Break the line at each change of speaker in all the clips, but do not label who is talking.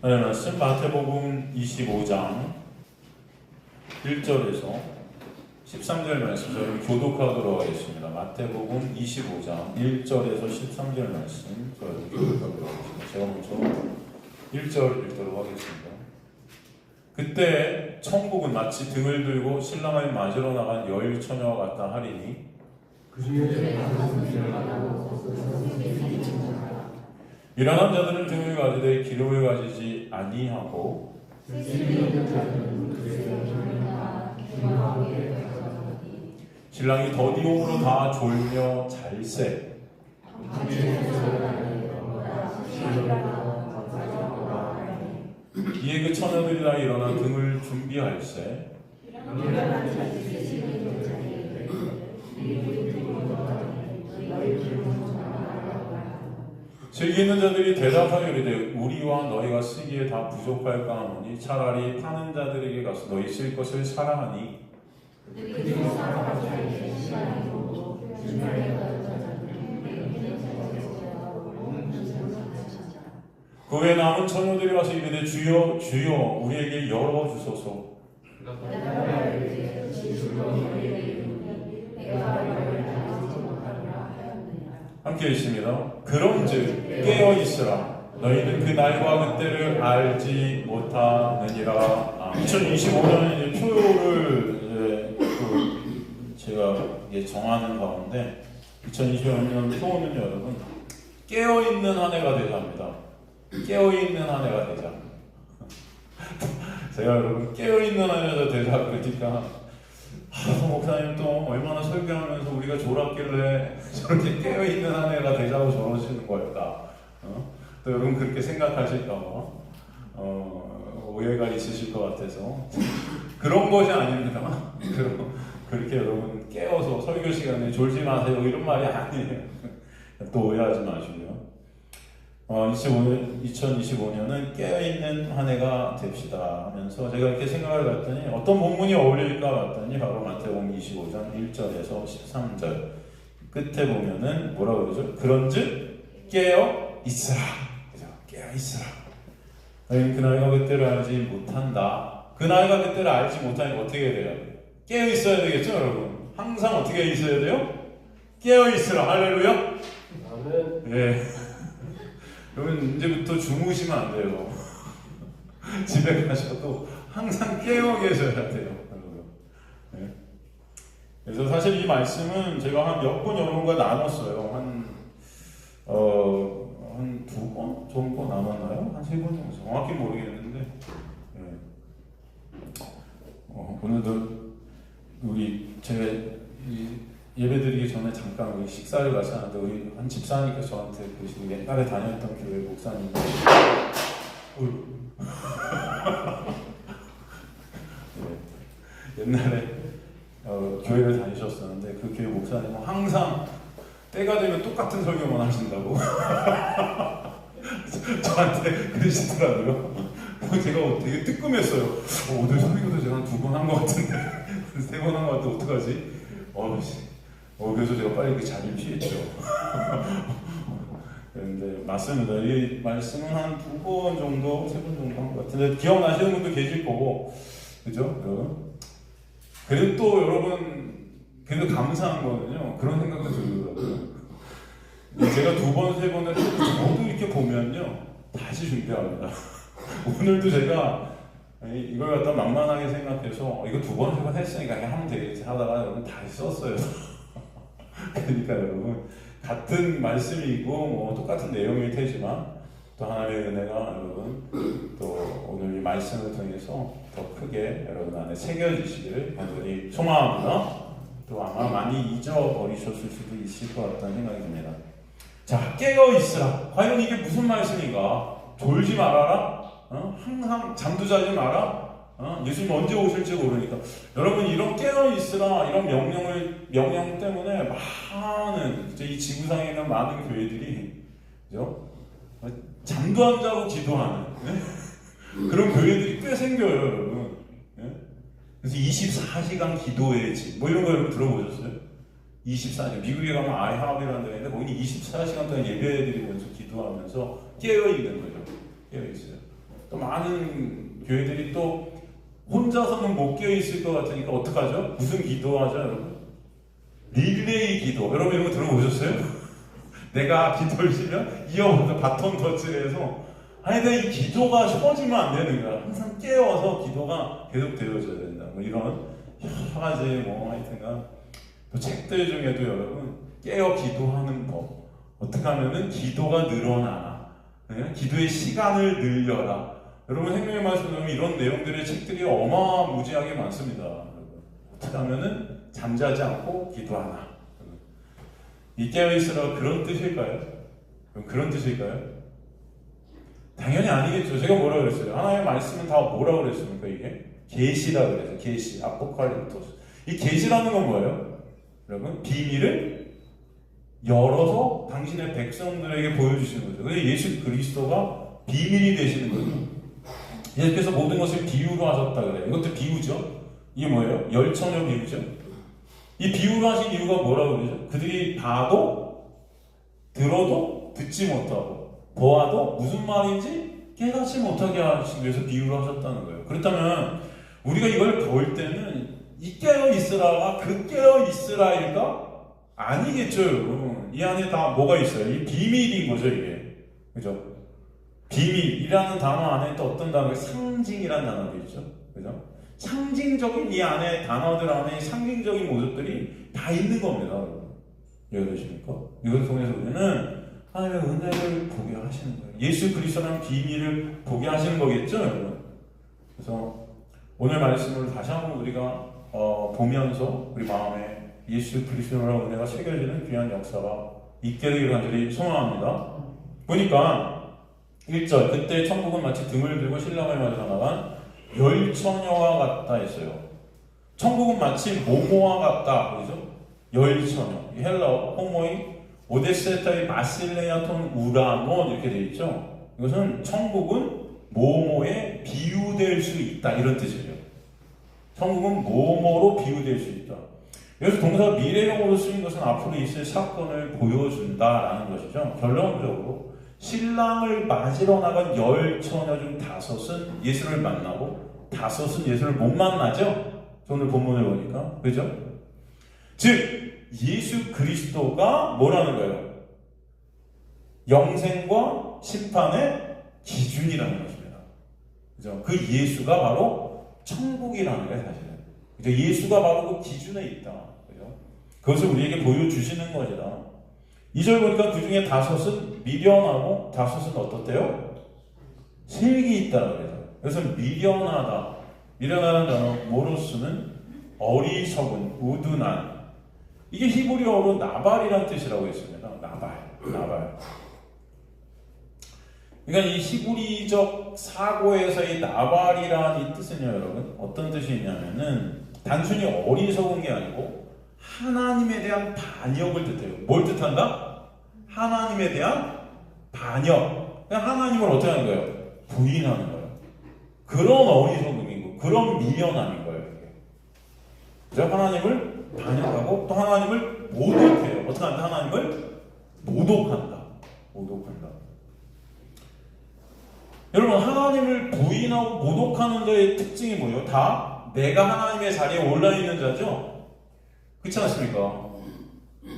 네, 말씀 마태복음 25장 1절에서 13절 말씀 저희는 교독하도록 하겠습니다. 마태복음 25장 1절에서 13절 말씀 저희는 교독하도록 하겠습니다. 제가 먼저 1절 읽도록 하겠습니다. 그때 천국은 마치 등을 들고 신랑을 맞으러 나간 여일 처녀와 같다 하리니 일어난 자들은 등을 가지되 기름을 가지지 아니하고 신랑이 더디움으로 다 졸며 잘세 이에 그 처녀들이 다 일어나 등을 준비할세 즐기 있는 자들이 대답하여 이르되 우리와 너희가 쓰기에 다 부족할까 하노니 차라리 파는 자들에게 가서 너희 쓸 것을 사랑하니 그 후에 남은 처녀들이 와서 이르되 주여 주여 우리에게 열어주소서. 함께 읽습니다. 그런즉 깨어있으라 너희는 그 날과 그때를 알지 못하느니라. 2025년에 표를 제가 정하는 가운데 2025년 표는 여러분 깨어있는 한 해가 되자 합니다. 깨어있는 한 해가 되자. 제가 여러분 깨어있는 한 해가 되자 그러니까 목사님 또 얼마나 설교하면서 우리가 졸았길래 저렇게 깨어있는 한 해가 되자고 저러시는 걸까? 또 여러분 그렇게 생각하실까봐 오해가 있으실 것 같아서 그런 것이 아닙니다. 그렇게 여러분 깨어서 설교 시간에 졸지 마세요 이런 말이 아니에요. 또 오해하지 마시고요. 2025년은 깨어있는 한 해가 됩시다 하면서 제가 이렇게 생각을 했더니 어떤 본문이 어울릴까 봤더니 바로 마태복음 25장 1절에서 13절 끝에 보면은 뭐라고 그러죠? 그런즉 깨어있으라. 그죠? 깨어있으라. 너희는 그 나이가 그때를 알지 못한다. 그 나이가 그때를 알지 못하니까 어떻게 해야 돼요? 깨어있어야 되겠죠 여러분? 항상 어떻게 있어야 돼요? 깨어있으라. 할렐루야? 네. 여러분 이제부터 주무시면 안 돼요. 집에 가셔도 항상 깨어 계셔야 돼요. 네. 그래서 사실 이 말씀은 제가 한 몇 번 여러분과 나눴어요. 한 두 번 정도 나눴나요? 한 세 번 정도 정확히 모르겠는데 네. 오늘도 우리 제가 예배드리기 전에 잠깐 우리 식사를 같이 하는데 우리 한 집사님께서 저한테 그 옛날에 다녔던 교회 목사님 네. 옛날에 교회를 다니셨었는데 그 교회 목사님은 항상 때가 되면 똑같은 설교만 하신다고 저한테 그러시더라고요. 제가 되게 뜨끔했어요. 오늘 설교도 제가 한 2번 한 것 같은데 3번 한 것 같은데 어떡하지? 그래서 제가 빨리 그 자리를 피했죠. 그런데 맞습니다. 이 말씀은 한 2번 정도, 3번 정도 한 것 같은데 기억나시는 분도 계실 거고, 그죠? 그래도 또 여러분, 그래도 감사한 거는요, 그런 생각도 들더라고요. 제가 2번, 3번을 모두 이렇게 보면요, 다시 준비합니다. 오늘도 제가 이걸 갖다 만만하게 생각해서 이거 2번, 3번 했으니까 그냥 하면 되겠지 하다가 여러분 다시 썼어요. 그러니까 여러분 같은 말씀이고 뭐 똑같은 내용일 테지만 또 하나님의 은혜가 여러분 또 오늘 이 말씀을 통해서 더 크게 여러분 안에 새겨지시기를 간절히 소망합니다. 또 아마 많이 잊어버리셨을 수도 있을 것 같다는 생각이 듭니다. 자, 깨어있으라. 과연 이게 무슨 말씀인가? 졸지 말아라. 항상 잠도 자지 마라. 예수님 언제 오실지 모르니까 여러분 이런 깨어있으라 이런 명령 때문에 많은 이 지구상에 있는 많은 교회들이 그죠? 잠도 안 자고 기도하는 그런 교회들이 꽤 생겨요 여러분. 그래서 24시간 기도의 집 뭐 이런 거 여러분 들어보셨어요? 24시간 미국에 가면 아이하업이라는 데가 있는데 거기 24시간 동안 예배드리면서 기도하면서 깨어있는 거죠. 깨어있어요. 또 많은 교회들이 또 혼자서는 못 깨어 있을 것 같으니까 어떡하죠? 무슨 기도하죠, 여러분? 릴레이 기도. 여러분 이런 거 들어보셨어요? 내가 기도를 시면 이어서 바톤 터치를 해서 아니 내가 이 기도가 쉬워지면 안 되는 거야. 항상 깨워서 기도가 계속 되어져야 된다. 뭐 이런 여러 가지 뭐 하여튼간 또 책들 중에도 여러분 깨어 기도하는 법, 어떻게 하면은 기도가 늘어나나, 네? 기도의 시간을 늘려라. 여러분 생명의 말씀 보면 이런 내용들의 책들이 어마무지하게 많습니다. 어떻게 하면은 잠자지 않고 기도하나. 이 깨어있으라 그런 뜻일까요? 그런 뜻일까요? 당연히 아니겠죠. 제가 뭐라 그랬어요? 하나님의 말씀은 다 뭐라 그랬습니까? 이게 계시라 그래서 계시, 아포칼립토스. 이 계시라는 건 뭐예요? 여러분 비밀을 열어서 당신의 백성들에게 보여주시는 거죠. 근데 예수 그리스도가 비밀이 되시는 거죠. 예수께서 모든 것을 비유로 하셨다 그래요. 이것도 비유죠. 이게 뭐예요? 열처녀 비유죠. 이 비유로 하신 이유가 뭐라고 그러죠? 그들이 봐도 들어도 듣지 못하고 보아도 무슨 말인지 깨닫지 못하게 하시기 위해서 비유로 하셨다는 거예요. 그렇다면 우리가 이걸 볼 때는 이 깨어 있으라가 그 깨어 있으라일까? 아니겠죠, 여러분. 이 안에 다 뭐가 있어요? 이 비밀인 거죠, 이게. 그죠? 비밀이라는 단어 안에 또 어떤 단어가 상징이라는 단어도 있죠. 그죠? 상징적인 이 안에 단어들 안에 상징적인 모습들이 다 있는 겁니다, 여러분. 이해되십니까? 이걸 통해서 우리는 하나님의 은혜를 보게 하시는 거예요. 예수 그리스도라는 비밀을 보게 하시는 거겠죠, 여러분. 그래서 오늘 말씀을 다시 한번 우리가 보면서 우리 마음에 예수 그리스도라는 은혜가 새겨지는 귀한 역사가 있게 되기를 간절히 소망합니다. 보니까 1절 그때 천국은 마치 등을 들고 신랑을 맞으러 나간 열처녀와 같다 했어요. 천국은 마치 모모와 같다. 그죠? 열처녀. 헬라어 호모이 오데세타의 마실레아톤 우라노 이렇게 되어 있죠. 이것은 천국은 모모에 비유될 수 있다 이런 뜻이에요. 천국은 모모로 비유될 수 있다. 그래서 동사 미래형으로 쓰인 것은 앞으로 있을 사건을 보여준다라는 것이죠. 결론적으로 신랑을 맞으러 나간 열처녀 중 5은 예수를 만나고 5은 예수를 못 만나죠. 오늘 본문을 보니까 그죠? 즉 예수 그리스도가 뭐라는 거예요? 영생과 심판의 기준이라는 것입니다. 그죠? 그 예수가 바로 천국이라는 거예요, 사실은. 그죠? 예수가 바로 그 기준에 있다. 그죠? 그것을 우리에게 보여주시는 것이다. 2절 보니까 그 중에 5은 미련하고 5은 어떻대요? 슬기 있다. 그래서 미련하다. 미련하다는 단어, 모로스는 어리석은, 우둔한. 이게 히브리어로 나발이라는 뜻이라고 했습니다. 나발. 그러니까 이 히브리적 사고에서의 나발이라는 이 뜻은요, 여러분, 어떤 뜻이 있냐면은 단순히 어리석은 게 아니고 하나님에 대한 반역을 뜻해요. 뭘 뜻한다? 하나님에 대한 반역. 그냥 하나님을 어떻게 하는 거예요? 부인하는 거예요. 그런 어리석음이고 그런 미련함인 거예요. 그죠? 하나님을 반역하고 또 하나님을 모독해요. 어떻게 한다? 하나님을 모독한다. 여러분, 하나님을 부인하고 모독하는 데의 특징이 뭐예요? 다 내가 하나님의 자리에 올라있는 자죠? 그렇지 않습니까?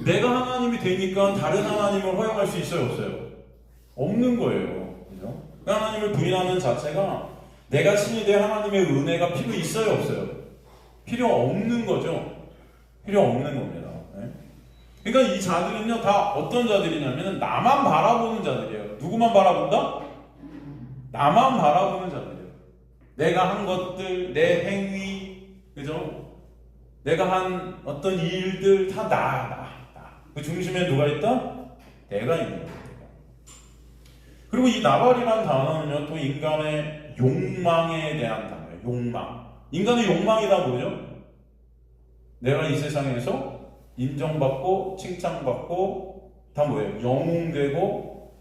내가 하나님이 되니까 다른 하나님을 허용할 수 있어요? 없어요? 없는 거예요. 그죠? 하나님을 부인하는 자체가 내가 신이 되 하나님의 은혜가 필요 있어요? 없어요? 필요 없는 거죠? 필요 없는 겁니다. 네? 그러니까 이 자들은요, 다 어떤 자들이냐면 나만 바라보는 자들이에요. 누구만 바라본다? 나만 바라보는 자들이에요. 내가 한 것들, 내 행위, 그죠? 내가 한 어떤 일들 다 나. 그 중심에 누가 있다? 내가 있는 겁니다. 그리고 이 나발이라는 단어는요, 또 인간의 욕망에 대한 단어예요. 욕망. 인간의 욕망이다 뭐죠? 내가 이 세상에서 인정받고 칭찬받고 다 뭐예요? 영웅되고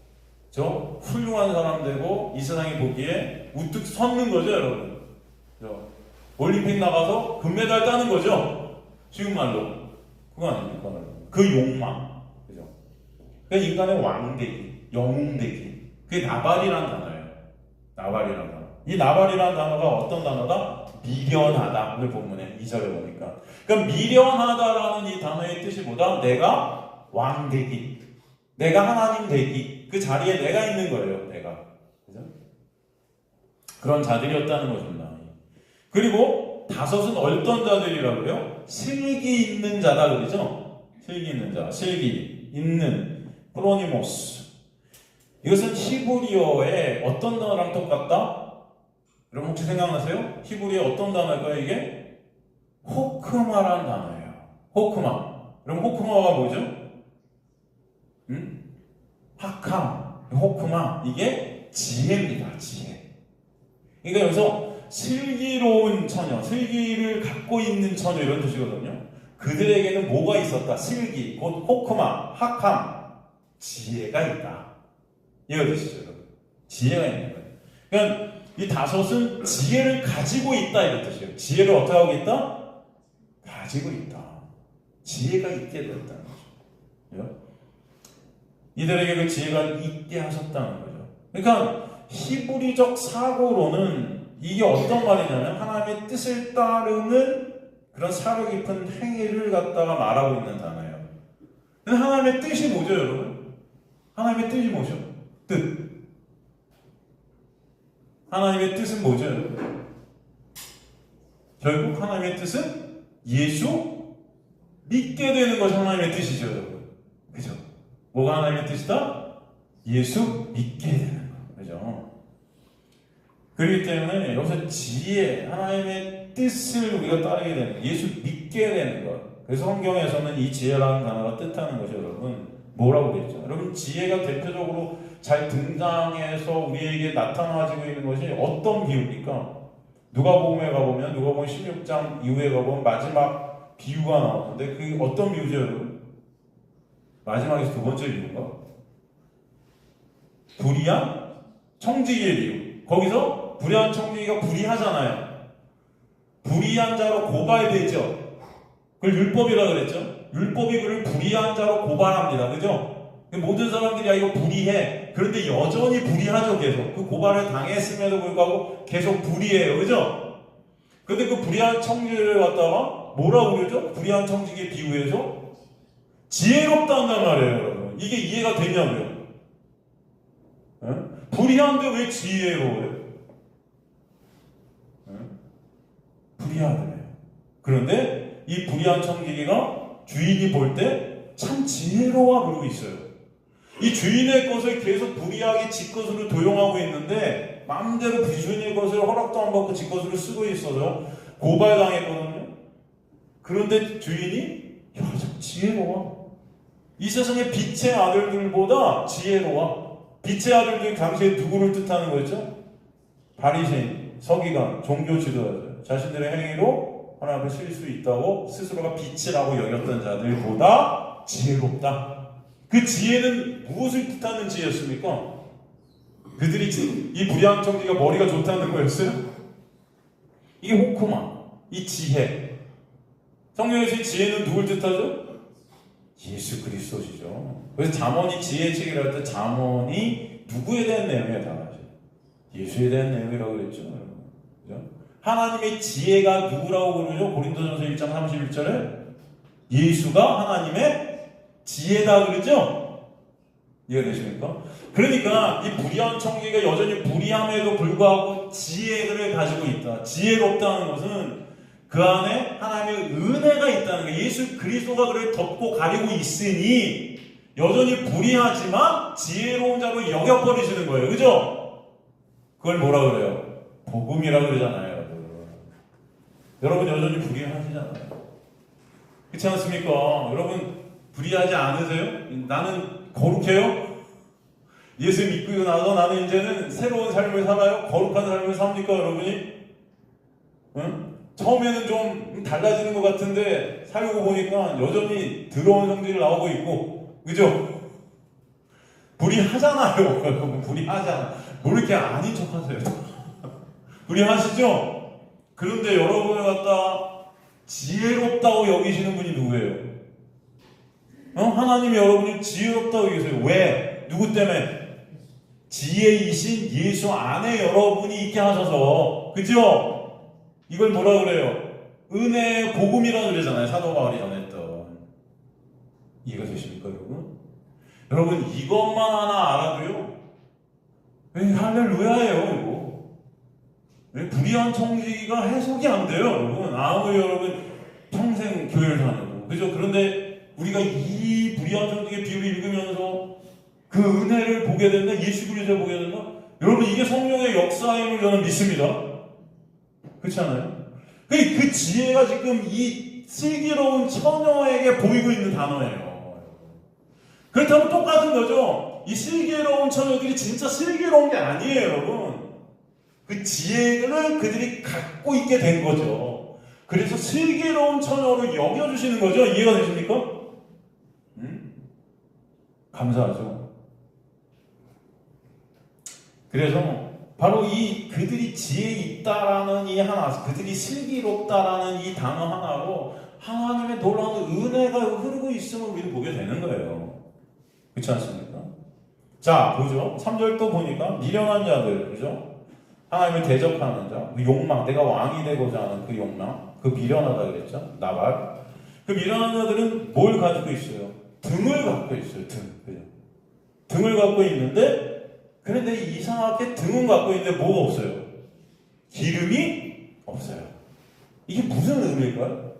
저 훌륭한 사람 되고 이 세상이 보기에 우뚝 섰는 거죠, 여러분. 올림픽 나가서 금메달 따는 거죠. 쉬운 말로. 그거 아닙니까? 그 욕망. 그죠? 그 인간의 왕되기, 영웅되기. 그게 나발이라는 단어예요. 나발이라는 단어. 이 나발이라는 단어가 어떤 단어다? 미련하다. 오늘 본문에 2절에 보니까. 그러니까 미련하다라는 이 단어의 뜻이 뭐다? 내가 왕 되기, 내가 하나님 되기, 그 자리에 내가 있는 거예요. 내가. 그죠? 그런 자들이었다는 것입니다. 그리고 다섯은 어떤 자들이라고요? 슬기 있는 자다 그러죠? 슬기 있는 자, 슬기 있는 프로니모스. 이것은 히브리어의 어떤 단어랑 똑같다? 여러분 혹시 생각나세요? 히브리어 어떤 단어일까요? 이게 호크마라는 단어예요. 호크마. 여러분 호크마가 뭐죠? 학함, 호크마. 이게 지혜입니다. 지혜. 그러니까 여기서 슬기로운 처녀, 슬기를 갖고 있는 처녀 이런 뜻이거든요. 그들에게는 뭐가 있었다? 슬기, 곧 호크마, 학함, 지혜가 있다. 이거 뜻이죠, 여러분. 지혜가 있는 거예요. 그러니까 이 다섯은 지혜를 가지고 있다 이런 뜻이에요. 지혜를 어떻게 하고 있다? 가지고 있다. 지혜가 있게 됐다는 거죠. 이들에게 그 지혜가 있게 하셨다는 거죠. 그러니까 히브리적 사고로는 이게 어떤 말이냐면 하나님의 뜻을 따르는 그런 사려 깊은 행위를 갖다가 말하고 있는 단어예요. 근데 하나님의 뜻이 뭐죠, 여러분? 하나님의 뜻이 뭐죠? 뜻. 하나님의 뜻은 뭐죠? 결국 하나님의 뜻은 예수 믿게 되는 것이 하나님의 뜻이죠, 여러분. 그죠? 뭐가 하나님의 뜻이다? 예수 믿게 되는 거. 그죠? 그렇기 때문에 여기서 지혜, 하나님의 뜻을 우리가 따르게 되는 것, 예수 믿게 되는 것. 그래서 성경에서는 이 지혜라는 단어가 뜻하는 것이 여러분 뭐라고 그랬죠? 여러분 지혜가 대표적으로 잘 등장해서 우리에게 나타나지고 있는 것이 어떤 비유입니까? 누가복음에 가보면 누가복음 16장 이후에 가보면 마지막 비유가 나오는데 그게 어떤 비유죠, 여러분? 마지막에서 두 번째 비유인가? 불의한 청지기의 비유. 거기서 불의한 청지기가 불의하잖아요. 불의한 자로 고발되죠. 그걸 율법이라고 그랬죠. 율법이 그를 불의한 자로 고발합니다. 그죠? 모든 사람들이 야 이거 불의해. 그런데 여전히 불의하죠. 계속. 그 고발을 당했음에도 불구하고 계속 불의해요. 그죠? 근데 그 불의한 청지기를 갖다가 뭐라고 그러죠? 불의한 청지기의 비유에서 지혜롭다 한단 말이에요. 여러분. 이게 이해가 되냐고요. 불의한데 왜 지혜로워요? 불의하더래요. 그런데 이 불의한 청지기가 주인이 볼 때 참 지혜로워 그러고 있어요. 이 주인의 것을 계속 불의하게 지 것으로 도용하고 있는데 마음대로 주인의 것을 허락도 안 받고 지 것으로 쓰고 있어서 고발당했거든요. 그런데 주인이 참 지혜로워. 이 세상의 빛의 아들들보다 지혜로워. 빛의 아들들이 당시에 누구를 뜻하는 거였죠? 바리새인, 서기관, 종교 지도자들. 자신들의 행위로 하나님을 실 수 있다고 스스로가 빛이라고 여겼던 자들보다 지혜롭다. 그 지혜는 무엇을 뜻하는 지혜였습니까? 그들이 이 불의한 청지기가 머리가 좋다는 거였어요? 이게 호크마, 이 지혜. 성경에서 이 지혜는 누굴 뜻하죠? 예수 그리스도시죠. 그래서 잠언이 지혜의 책이라 할 때 잠언이 누구에 대한 내용에 해당하죠? 예수에 대한 내용이라고 그랬죠. 그죠? 하나님의 지혜가 누구라고 그러죠? 고린도전서 1장 31절에 예수가 하나님의 지혜다 그러죠? 이해되십니까? 그러니까 이 불의한 청지기가 여전히 불의함에도 불구하고 지혜를 가지고 있다. 지혜롭다는 것은 그 안에 하나님의 은혜가 있다는 거예요. 예수 그리스도가 그를 덮고 가리고 있으니 여전히 불의하지만 지혜로운 자로 여겨버리시는 거예요. 그죠? 그걸 뭐라 그래요? 복음이라고 그러잖아요. 여러분 여전히 불의하시잖아요. 그렇지 않습니까? 여러분 불의하지 않으세요? 나는 거룩해요? 예수 믿고 나서 나는 이제는 새로운 삶을 살아요? 거룩한 삶을 삽니까 여러분이? 응? 처음에는 좀 달라지는 것 같은데 살고 보니까 여전히 더러운 성질이 나오고 있고 그죠? 불의하잖아요. 여러분 불의하잖아. 뭐 이렇게 아닌 척하세요? 불의하시죠? 그런데 여러분을 갖다 지혜롭다고 여기시는 분이 누구예요? 하나님이 여러분이 지혜롭다고 여기세요. 왜? 누구 때문에? 지혜이신 예수 안에 여러분이 있게 하셔서, 그죠? 이걸 뭐라 그래요? 은혜의 복음이라고 그러잖아요. 사도 바울이 전했던. 이해가 되십니까, 여러분? 여러분, 이것만 하나 알아도요, 할렐루야예요, 이거. 불의한 청지기가 해석이 안 돼요, 여러분. 아무리 여러분 평생 교회를 다녀도. 그죠? 그런데 우리가 이 불의한 청지기의 비유를 읽으면서 그 은혜를 보게 된다, 예수 그리스도를 보게 된다. 여러분, 이게 성령의 역사임을 저는 믿습니다. 그렇지 않아요? 그 지혜가 지금 이 슬기로운 처녀에게 보이고 있는 단어예요. 그렇다면 똑같은 거죠. 이 슬기로운 처녀들이 진짜 슬기로운 게 아니에요, 여러분. 그 지혜를 그들이 갖고 있게 된 거죠. 그래서 슬기로운 처녀로 여겨주시는 거죠. 이해가 되십니까? 감사하죠. 그래서 바로 이 그들이 지혜 있다라는 이 하나, 그들이 슬기롭다라는 이 단어 하나로 하나님의 놀라운 은혜가 흐르고 있음을 우리는 보게 되는 거예요. 그렇지 않습니까? 자, 보죠. 3절 또 보니까 미련한 자들, 그죠? 하나님을 대적하는 자, 그 욕망, 내가 왕이 되고자 하는 그 욕망, 그 미련하다 그랬죠? 나발. 그 미련한 자들은 뭘 가지고 있어요? 등을 갖고 있어요. 등. 그죠? 등을 갖고 있는데, 그런데 이상하게 등은 갖고 있는데 뭐가 없어요? 기름이 없어요. 이게 무슨 의미일까요?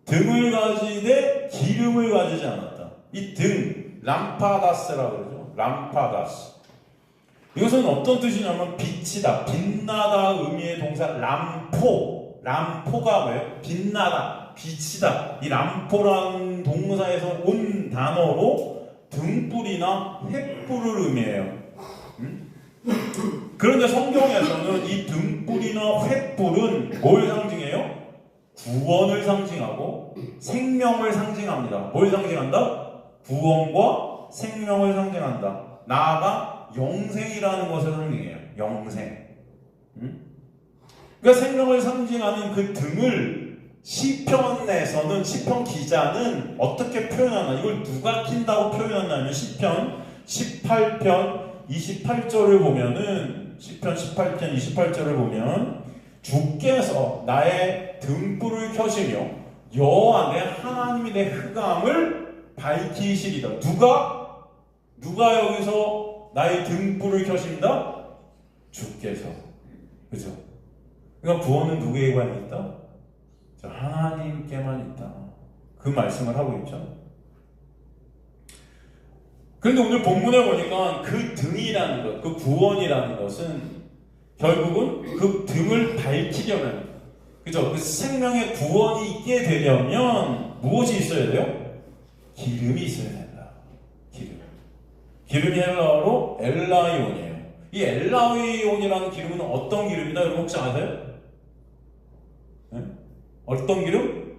등을 가지되 기름을 가지지 않았다. 이 등, 람파다스라고 그러죠. 람파다스. 이것은 어떤 뜻이냐면 빛이다, 빛나다 의미의 동사 람포. 람포가 뭐예요? 빛나다, 빛이다. 이 람포라는 동사에서 온 단어로 등불이나 횃불을 의미해요. 그런데 성경에서는 이 등불이나 횃불은 뭘 상징해요? 구원을 상징하고 생명을 상징합니다. 뭘 상징한다? 구원과 생명을 상징한다. 나아가 영생이라는 것을 상징해요. 영생. 그러니까 생명을 상징하는 그 등을 시편에서는, 시편 기자는 어떻게 표현하나, 이걸 누가 킨다고 표현하냐면 시편 18편 28절을 보면은, 시편 18편 28절을 보면 주께서 나의 등불을 켜시며 여호와 내 하나님이 내 흑암을 밝히시리다. 누가 여기서 나의 등불을 켜신다? 주께서. 그죠? 그러니까 구원은 누구에게만 있다? 하나님께만 있다. 그 말씀을 하고 있죠. 그런데 오늘 본문에 보니까 그 등이라는 것, 그 구원이라는 것은 결국은 그 등을 밝히려면, 그죠? 그 생명의 구원이 있게 되려면 무엇이 있어야 돼요? 기름이 있어야 된다. 기름이 헬라어로 엘라이온이에요. 이 엘라이온이라는 기름은 어떤 기름이다? 여러분 혹시 아세요? 네? 어떤 기름?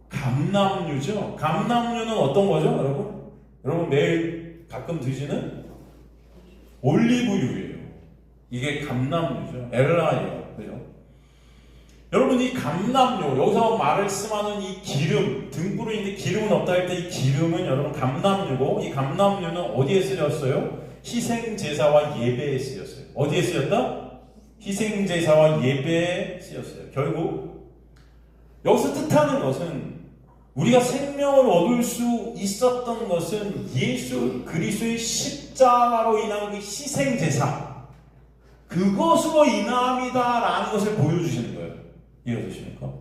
감람유죠. 감람유는 어떤 거죠, 여러분? 여러분 매일 가끔 드시는 올리브유예요. 이게 감람유죠. 엘라이온. 그죠? 여러분 이 감람유, 여기서 말씀하는 이 기름, 등불에 있는데 기름은 없다 할 때 이 기름은 여러분 감람유고, 이 감람유는 어디에 쓰였어요? 희생제사와 예배에 쓰였어요. 어디에 쓰였다? 희생제사와 예배에 쓰였어요. 결국 여기서 뜻하는 것은 우리가 생명을 얻을 수 있었던 것은 예수 그리스도의 십자가로 인한 그 희생제사, 그것으로 인함이다라는 것을 보여주시는 거예요. 이해되십니까?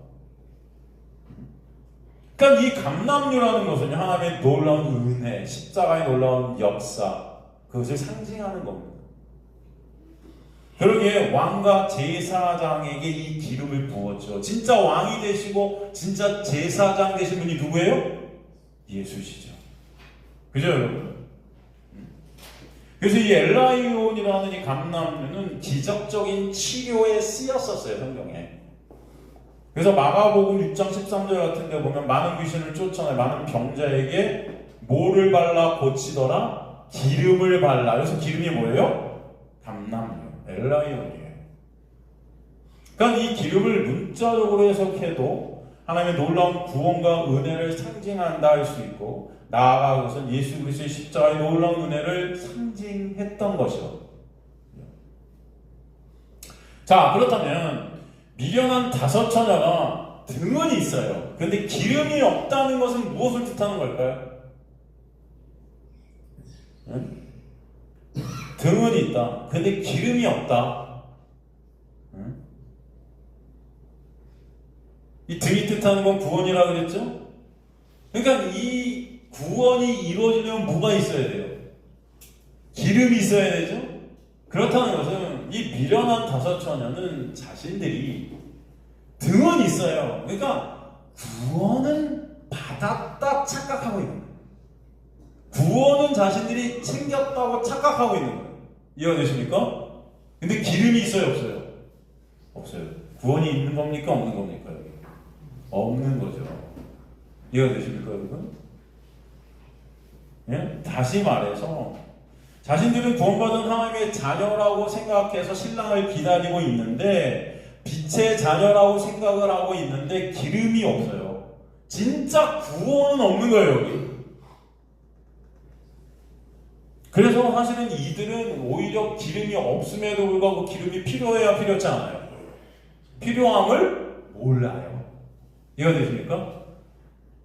그러니까 이 감람유라는 것은 하나님의 놀라운 은혜, 십자가의 놀라운 역사, 그것을 상징하는 겁니다. 그러기에 왕과 제사장에게 이 기름을 부었죠. 진짜 왕이 되시고 진짜 제사장 되신 분이 누구예요? 예수시죠. 그죠, 여러분? 그래서 이 엘라이온이라는 이 감람유는 기적적인 치료에 쓰였었어요, 성경에. 그래서 마가복음 6장 13절 같은 데 보면 많은 귀신을 쫓아내 많은 병자에게 뭐를 발라 고치더라? 기름을 발라. 그래서 기름이 뭐예요? 감람유. 엘라이온이에요. 그러니까 이 기름을 문자적으로 해석해도 하나님의 놀라운 구원과 은혜를 상징한다 할 수 있고, 나아가 그것은 예수 그리스도의 십자가의 놀라운 은혜를 상징했던 것이요. 자, 그렇다면 미련한 다섯 처녀가 등은 있어요. 그런데 기름이 없다는 것은 무엇을 뜻하는 걸까요? 응? 등은 있다. 근데 기름이 없다. 응? 이 등이 뜻하는 건 구원이라고 그랬죠? 그러니까 이 구원이 이루어지려면 뭐가 있어야 돼요? 기름이 있어야 되죠? 그렇다는 것은 이 미련한 다섯 처녀는 자신들이 등은 있어요. 그러니까 구원은 받았다 착각하고 있는 거예요. 구원은 자신들이 챙겼다고 착각하고 있는 거예요. 이해되십니까? 근데 기름이 있어요, 없어요? 없어요. 구원이 있는 겁니까, 없는 겁니까? 여기? 없는 거죠. 이해되십니까, 여러분? 예? 다시 말해서 자신들은 구원받은 하나님의 자녀라고 생각해서 신랑을 기다리고 있는데, 빛의 자녀라고 생각을 하고 있는데 기름이 없어요. 진짜 구원은 없는 거예요, 여기. 그래서 사실은 이들은 오히려 기름이 없음에도 불구하고 기름이 필요해야 필요하지 않아요. 필요함을 몰라요. 이해되십니까?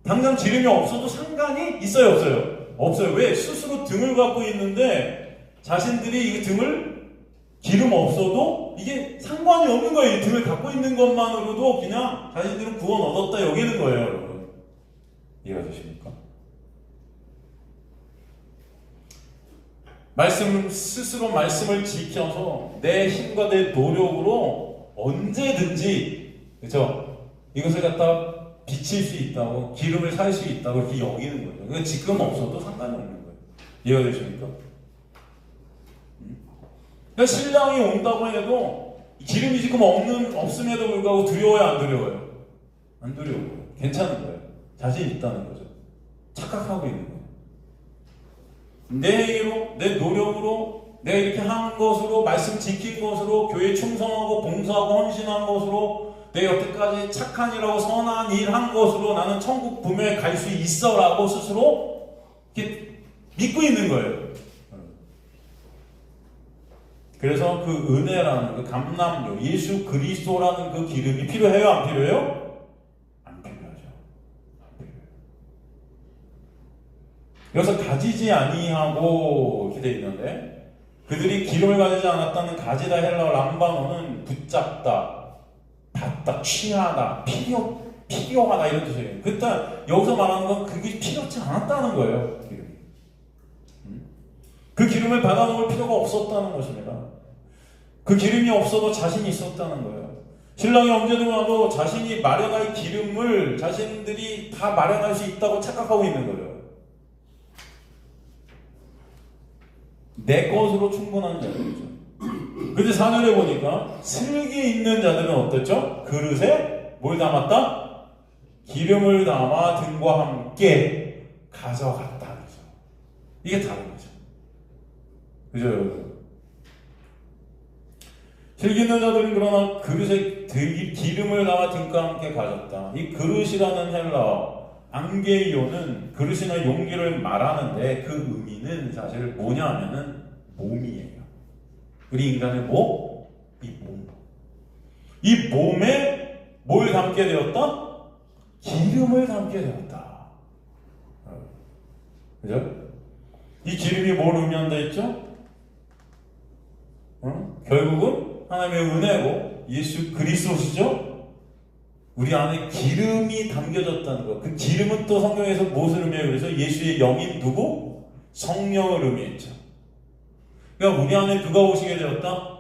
당장 기름이 없어도 상관이 있어요, 없어요? 없어요. 왜? 스스로 등을 갖고 있는데 자신들이 이 등을 기름 없어도 이게 상관이 없는 거예요. 이 등을 갖고 있는 것만으로도 그냥 자신들은 구원 얻었다 여기는 거예요, 여러분. 이해가 되십니까? 스스로 말씀을 지켜서 내 힘과 내 노력으로 언제든지, 그죠? 이것을 갖다 비칠 수 있다고, 기름을 살 수 있다고 이렇게 여기는 거예요. 그러니까 지금 없어도 상관이 없는 거예요. 이해가 되십니까? 그러니까 신랑이 온다고 해도 기름이 지금 없음에도 불구하고 두려워요, 안 두려워요? 안 두려워요. 괜찮은 거예요. 자신 있다는 거죠. 착각하고 있는 거예요. 내 힘으로, 내 노력으로, 내가 이렇게 한 것으로, 말씀 지킨 것으로, 교회 충성하고 봉사하고 헌신한 것으로, 내 여태까지 착한 일하고 선한 일 한 것으로 나는 천국 분명히 갈 수 있어라고 스스로 이렇게 믿고 있는 거예요. 그래서 그 은혜라는 그 감람료, 예수 그리스도라는 그 기름이 필요해요, 안 필요해요? 안 필요하죠. 안 필요해요. 여기서 가지지 아니하고 이렇게 되어 있는데, 그들이 기름을 가지지 않았다는 가지다 헬라어 람바노는 붙잡다, 받다, 취하다, 필요하다 이런 뜻이에요. 그때 여기서 말하는 건 그게 필요치 않았다는 거예요. 기름이. 그 기름을 받아놓을 필요가 없었다는 것입니다. 그 기름이 없어도 자신이 있었다는 거예요. 신랑이 언제든 와도 자신이 마련할 기름을 자신들이 다 마련할 수 있다고 착각하고 있는 거예요. 내 것으로 충분한 자들이죠. 근데 4절에 보니까 슬기 있는 자들은 어땠죠? 그릇에 뭘 담았다? 기름을 담아 등과 함께 가져갔다. 그죠? 이게 다른 거죠. 그죠, 여러분? 슬기 있는 자들은 그러나 그릇에 기름을 담아 등과 함께 가졌다. 이 그릇이라는 헬라어 앙게이오는 그릇이나 용기를 말하는데 그 의미는 사실 뭐냐 하면은 몸이에요. 우리 인간의 몸? 이 몸. 이 몸에 뭘 담게 되었다? 기름을 담게 되었다. 그죠? 이 기름이 뭘 의미한다 했죠? 결국은 하나님의 은혜고 예수 그리스도시죠? 우리 안에 기름이 담겨졌다는 것. 그 기름은 또 성경에서 무엇을 의미해요? 그래서 예수의 영인 누구? 성령을 의미했죠. 그러니까 우리 안에 누가 오시게 되었다?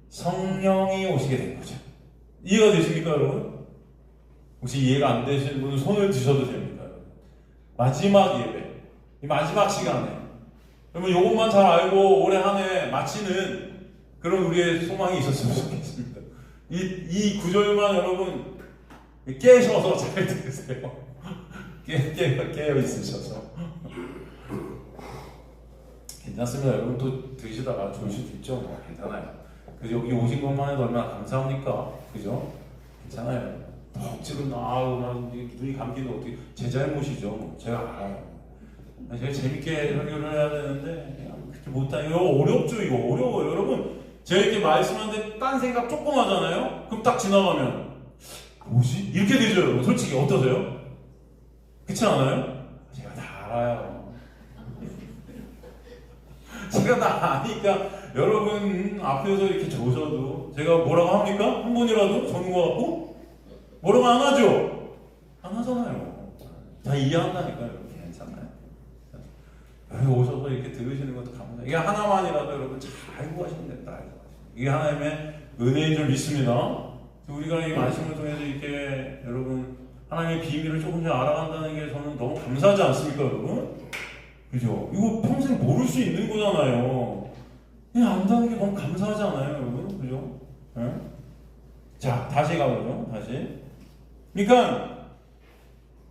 성령이 오시게 된 거죠. 이해가 되십니까, 여러분? 혹시 이해가 안 되시는 분은 손을 드셔도 됩니다. 마지막 예배, 이 마지막 시간에 여러분 이것만 잘 알고 올해 한 해 마치는 그런 우리의 소망이 있었으면 좋겠습니다. 이 구절만 여러분 깨셔서 잘 들으세요. 깨어 있으셔서. 괜찮습니다. 여러분 또 드시다가 좋을 수도 있죠. 괜찮아요. 그래서 여기 오신 것만 해도 얼마나 감사합니까? 그죠? 괜찮아요. 지금 막 눈이 감기는 어떻게 제 잘못이죠. 제가 알아요. 제가 재밌게 설교를 해야 되는데 그렇게 못하니 이거 어렵죠. 이거 어려워요. 여러분 제가 이렇게 말씀하는데 딴 생각 조금 하잖아요. 그럼 딱 지나가면 뭐지? 이렇게 되죠. 여러분 솔직히 어떠세요? 그렇지 않아요? 제가 다 알아요. 제가 다 아니까 여러분 앞에서 이렇게 조셔도 제가 뭐라고 합니까? 한 번이라도 저는 거 같고 뭐라고 안 하죠? 안 하잖아요. 다 이해한다니까요. 괜찮아요. 여기 오셔서 이렇게 들으시는 것도 감사해요. 이게 하나만이라도 여러분 잘 알고 가시면 된다. 이게 하나님의 은혜인 줄 믿습니다. 우리가 이 말씀을 통해서 이렇게 여러분 하나님의 비밀을 조금씩 알아간다는 게 저는 너무 감사하지 않습니까, 여러분? 그죠? 이거 평생 모를 수 있는 거잖아요. 그냥 안다는 게 너무 감사하지 않아요, 여러분? 그죠? 네? 자, 다시 가보죠. 다시. 그러니까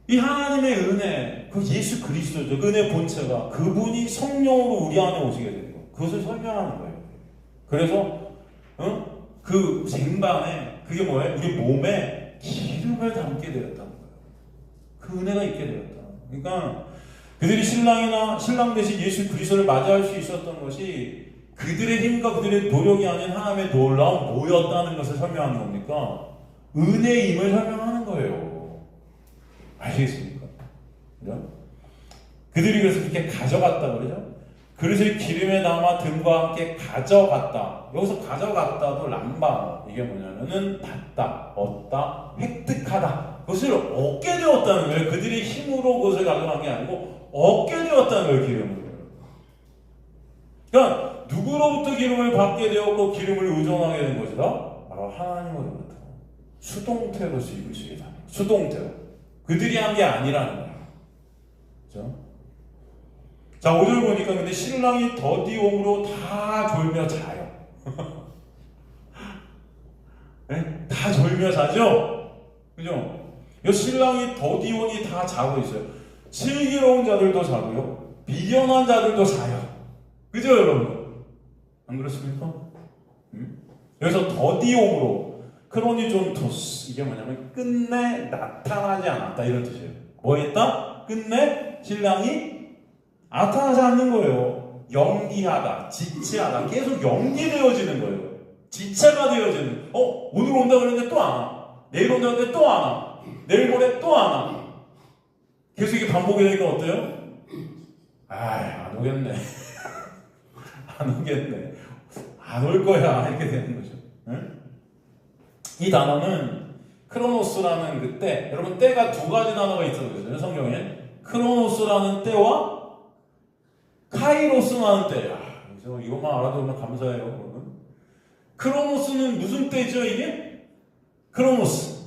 이 하나님의 은혜, 그 예수 그리스도죠. 그 은혜 본체가 그분이 성령으로 우리 안에 오시게 되는 거예요. 그것을 설명하는 거예요. 그래서 그 쟁반에 그게 뭐예요? 우리 몸에 기름을 담게 되었다는 거예요. 그 은혜가 있게 되었다. 그러니까 그들이 신랑 대신 예수 그리스도를 맞이할 수 있었던 것이 그들의 힘과 그들의 노력이 아닌 하나님의 놀라운 모였다는 것을 설명하는 겁니까? 은혜임을 설명하는 거예요. 아시겠습니까? 그죠? 그들이 그래서 이렇게 가져갔다 그러죠? 그릇을 기름에 담아 등과 함께 가져갔다. 여기서 가져갔다도 람바. 이게 뭐냐면은 받다, 얻다, 획득하다. 그것을 얻게 되었다는 거예요. 그들의 힘으로 그것을 가져간 게 아니고 얻게 되었다는 거예요. 기름을. 그러니까 누구로부터 기름을 받게 되었고 기름을 의존하게 된 것이다? 바로 하나님으로부터. 수동태로서 이루시게 됩니다. 수동태로. 그들이 한 게 아니라는 거예요. 그렇죠? 자, 5절 보니까 근데 신랑이 더디옴으로 다 졸며 자요. 네? 다 졸며 자죠? 그죠? 이 신랑이 더디오니 다 자고 있어요. 슬기로운 자들도 자고요. 비견한 자들도 자요. 그죠, 여러분? 안 그렇습니까? 여기서 더디옴으로 크로니존토스 이게 뭐냐면 끝내 나타나지 않았다 이런 뜻이에요. 뭐 했다? 끝내 신랑이 나타나지 않는 거예요. 연기하다, 지체하다, 계속 연기되어지는 거예요. 지체가 되어지는. 오늘 온다 그랬는데 또 안 와. 내일 온다 그랬는데 또 안 와. 내일 모레 또 안 와. 계속 이게 반복이 되니까 어때요? 안 오겠네. 안 오겠네. 안 올 거야. 이렇게 되는 거죠. 응? 이 단어는 크로노스라는 그 때, 여러분 때가 두 가지 단어가 있어요. 성경에. 크로노스라는 때와 카이로스라는 때야. 그래서 이것만 알아도 정말 감사해요, 여러분. 크로노스는 무슨 때죠, 이게? 크로노스.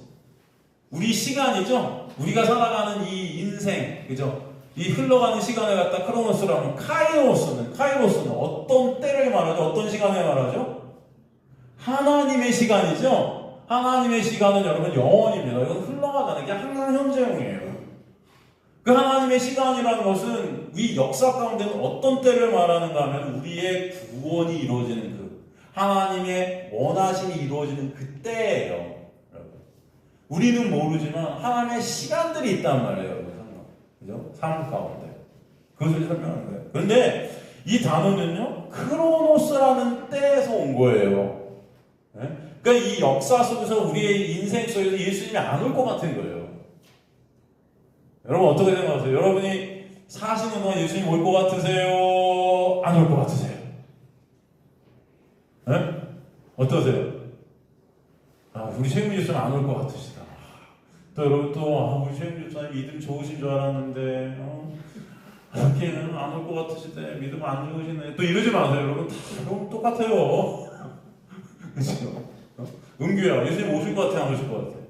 우리 시간이죠? 우리가 살아가는 이 인생, 그죠? 이 흘러가는 시간을 갖다 크로노스라고 하면 카이로스는 어떤 때를 말하죠? 어떤 시간을 말하죠? 하나님의 시간이죠? 하나님의 시간은 여러분 영원입니다. 이건 흘러가다는 게 항상 현재형이에요. 그 하나님의 시간이라는 것은 이 역사 가운데는 어떤 때를 말하는가 하면 우리의 구원이 이루어지는 그 하나님의 원하심이 이루어지는 그때예요. 우리는 모르지만 하나님의 시간들이 있단 말이에요. 여러분. 그죠? 삶 가운데. 그것을 설명하는 거예요. 그런데 이 단어는요, 크로노스라는 때에서 온 거예요. 네? 그러니까 이 역사 속에서 우리의 인생 속에서 예수님이 안 올 것 같은 거예요. 여러분 어떻게 생각하세요? 여러분이 사시는 동안 예수님 올 것 같으세요? 안 올 것 같으세요? 네? 어떠세요? 우리 최영민 집사님 안 올 것 같으시다. 또 여러분 또 우리 최영민 집사님 믿음 좋으신 줄 알았는데 그렇게는 안 올 것 같으시대. 믿음 안 좋으시네. 또 이러지 마세요. 여러분 다 똑같아요. 그렇죠? 은규야, 예수님 오실 것 같아? 안 오실 것 같아?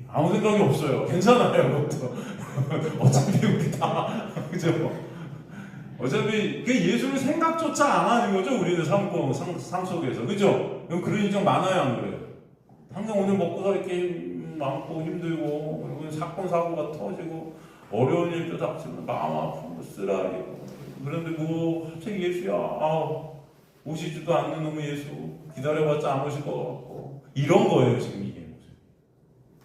아무 생각이 없어요. 괜찮아요, 그것도. 어차피 우리 다, 그죠? 어차피 그 예수를 생각조차 안 하는 거죠, 우리는 삶 속에서. 그죠? 그런 일정 많아요, 안 그래요? 항상 오늘 먹고 살기 많고 힘들고, 사건, 사고가 터지고, 어려운 일도 닥치고, 마음 아프고, 쓰라리고. 그런데 뭐, 갑자기 예수야, 오시지도 않는 놈의 예수, 기다려봤자 안 오실 것 같고, 이런 거예요 지금 이게 모습.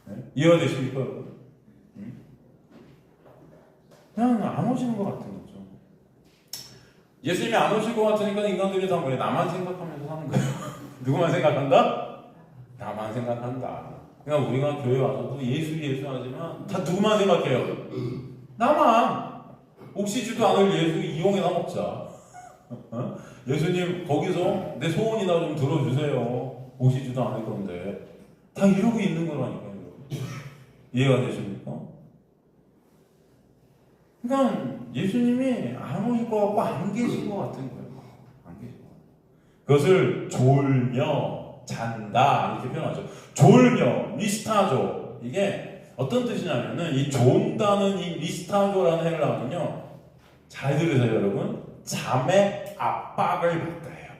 네? 이해가 되십니까 여러분? 그냥 안 오시는 것 같은 거죠. 예수님이 안 오실 것 같으니까 인간들이 다 그래. 나만 생각하면서 사는 거예요. 누구만 생각한다? 나만 생각한다. 그러니까 우리가 교회 와서도 예수 하지만 다 누구만 생각해요? 나만. 옥시지도 않을 예수 이용해나 먹자. 예수님 거기서 내 소원이나 좀 들어주세요. 옥시지도 않을 건데 다 이러고 있는 거라니까요. 이해가 되십니까? 그러니까 예수님이 안 오실 것 같고 안 계신 것 같은 거예요. 안 계신 것 같아요. 그것을 졸며 잔다 이렇게 표현하죠. 졸며 리스타조. 이게 어떤 뜻이냐면은 이 존다는 이 리스타조라는 헬라어는요. 잘 들으세요 여러분. 잠의 압박을 받다예요.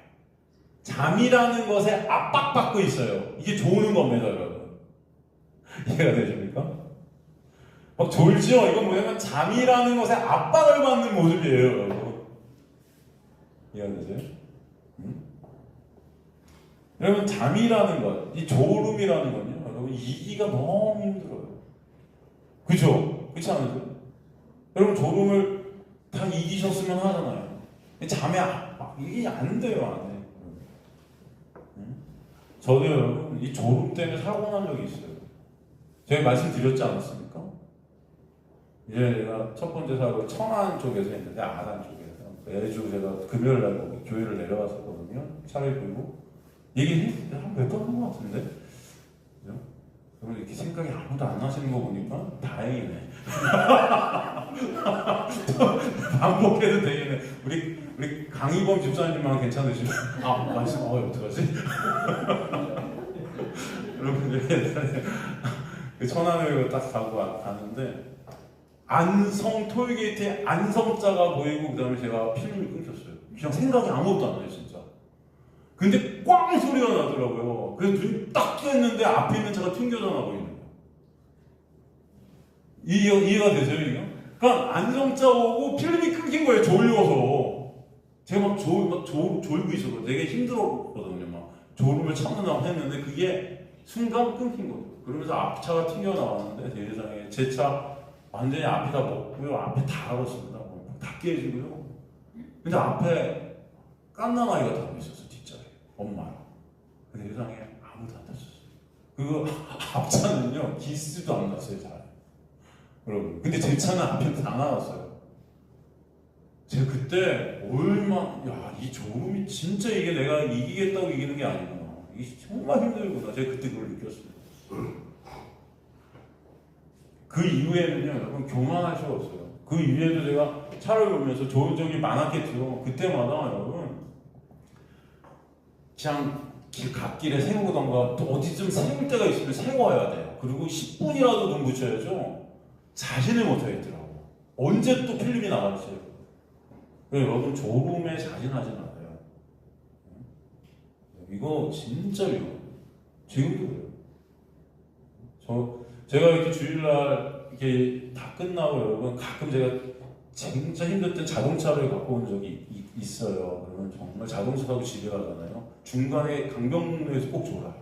잠이라는 것에 압박받고 있어요. 이게 좋은 겁니다 여러분. 이해가 되십니까? 막 졸죠? 이건 뭐냐면 잠이라는 것에 압박을 받는 모습이에요 여러분. 이해가 되세요? 여러분 잠이라는 것, 이 졸음이라는 건요 여러분 이기가 너무 힘들어요. 그죠? 그렇지 않으세요? 여러분 졸음을 다 이기셨으면 하잖아요. 잠에 압박 이게 안 돼요 안 돼요. 저도 여러분 이 졸음 때문에 사고 난 적이 있어요. 제가 말씀드렸지 않았습니까? 이제 제가 첫 번째 사고 청안 쪽에서 했는데 아산 쪽에서 매주 제가 금요일날 거기 교회를 내려갔었거든요. 차를 끌고 얘기했는데 한몇 번 한 것 같은데 그죠? 그럼 이렇게 생각이 아무도 안 나시는 거 보니까 다행이네. 반복해도 되겠네. 우리 강희범 집사님만 괜찮으시면 말씀 어떡하지? 여러분 옛날에 그 천안을 딱 가고 가는데 안성 톨게이트에 안성자가 보이고 그 다음에 제가 필름이 끊겼어요. 그냥 생각이 아무것도 안 나요 진짜. 근데 꽝 소리가 나더라고요. 그래서 눈이 딱 뜨였는데 앞에 있는 차가 튕겨져 나고 있는 거예요. 이해가 되세요 이거? 그러니까 안성자 오고 필름이 끊긴 거예요. 졸려서. 제가 막 졸고 있었거든요. 되게 힘들었거든요. 막 졸음을 참는다고 했는데 그게 순간 끊긴 거예요. 그러면서 앞차가 튕겨 나왔는데 세상에 제 차 완전히 앞이 다 먹고요. 앞에 다 알았습니다. 다 깨지고요. 근데 앞에 깐나마이가 타고 있었어, 뒷자리에. 엄마랑. 근데 세상에 아무도 안 다쳤어요. 그거 앞차는요, 기스도 안 났어요, 잘. 여러분. 근데 제 차는 앞에 다 나왔어요. 제가 그때 이 졸음이 진짜 이게 내가 이기겠다고 이기는 게 아니구나. 이게 정말 힘들구나. 제가 그때 그걸 느꼈어요. 그 이후에는요, 여러분, 교만할 수가 없어요. 그 이후에도 제가 차를 보면서 좋은 점이 많았겠죠. 그때마다 여러분, 그냥 갓길에 세우던가 또 어디쯤 세울 때가 있으면 세워야 돼요. 그리고 10분이라도 눈 붙여야죠. 자신을 못하겠더라고. 언제 또 필름이 나갈지. 여러분, 졸음에 자신하지 말아요. 이거 진짜 위험해요. 지금도 그래요. 제가 이렇게 주일날 이렇게 다 끝나고 여러분 가끔 제가 진짜 힘들 때 자동차를 갖고 온 적이 있어요. 그러면 정말 자동차 타고 집에 가잖아요. 중간에 강변로에서 꼭 졸아요.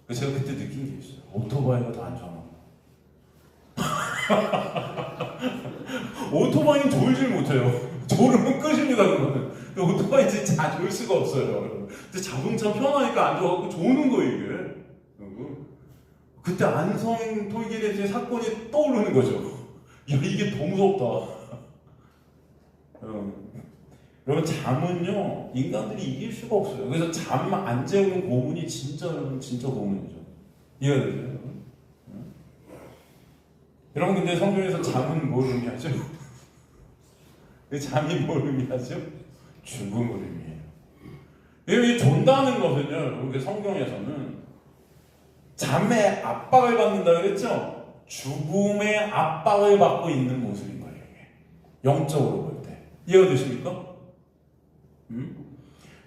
그래서 제가 그때 느낀 게 있어요. 오토바이가 더 안전하다. 오토바이는 졸질 못해요. 졸으면 끝입니다. 그러면 오토바이 진짜 졸 수가 없어요. 근데 자동차 편하니까 앉아갖고 조는 거예요 이게. 그때 안성 톨게이트의 사건이 떠오르는 거죠. 야, 이게 더 무섭다. 여러분, 잠은요, 인간들이 이길 수가 없어요. 그래서 잠 안 재우는 고문이 진짜, 여러분, 진짜 고문이죠. 이해가 되죠? 여러분, 근데 성경에서 잠은 뭘 의미하죠? 그 잠이 뭘 의미하죠? 죽음을 의미해요. 이 존다는 것은요, 여러분, 성경에서는 잠의 압박을 받는다 그랬죠? 죽음의 압박을 받고 있는 모습인 거예요. 영적으로 볼 때. 이해가 되십니까?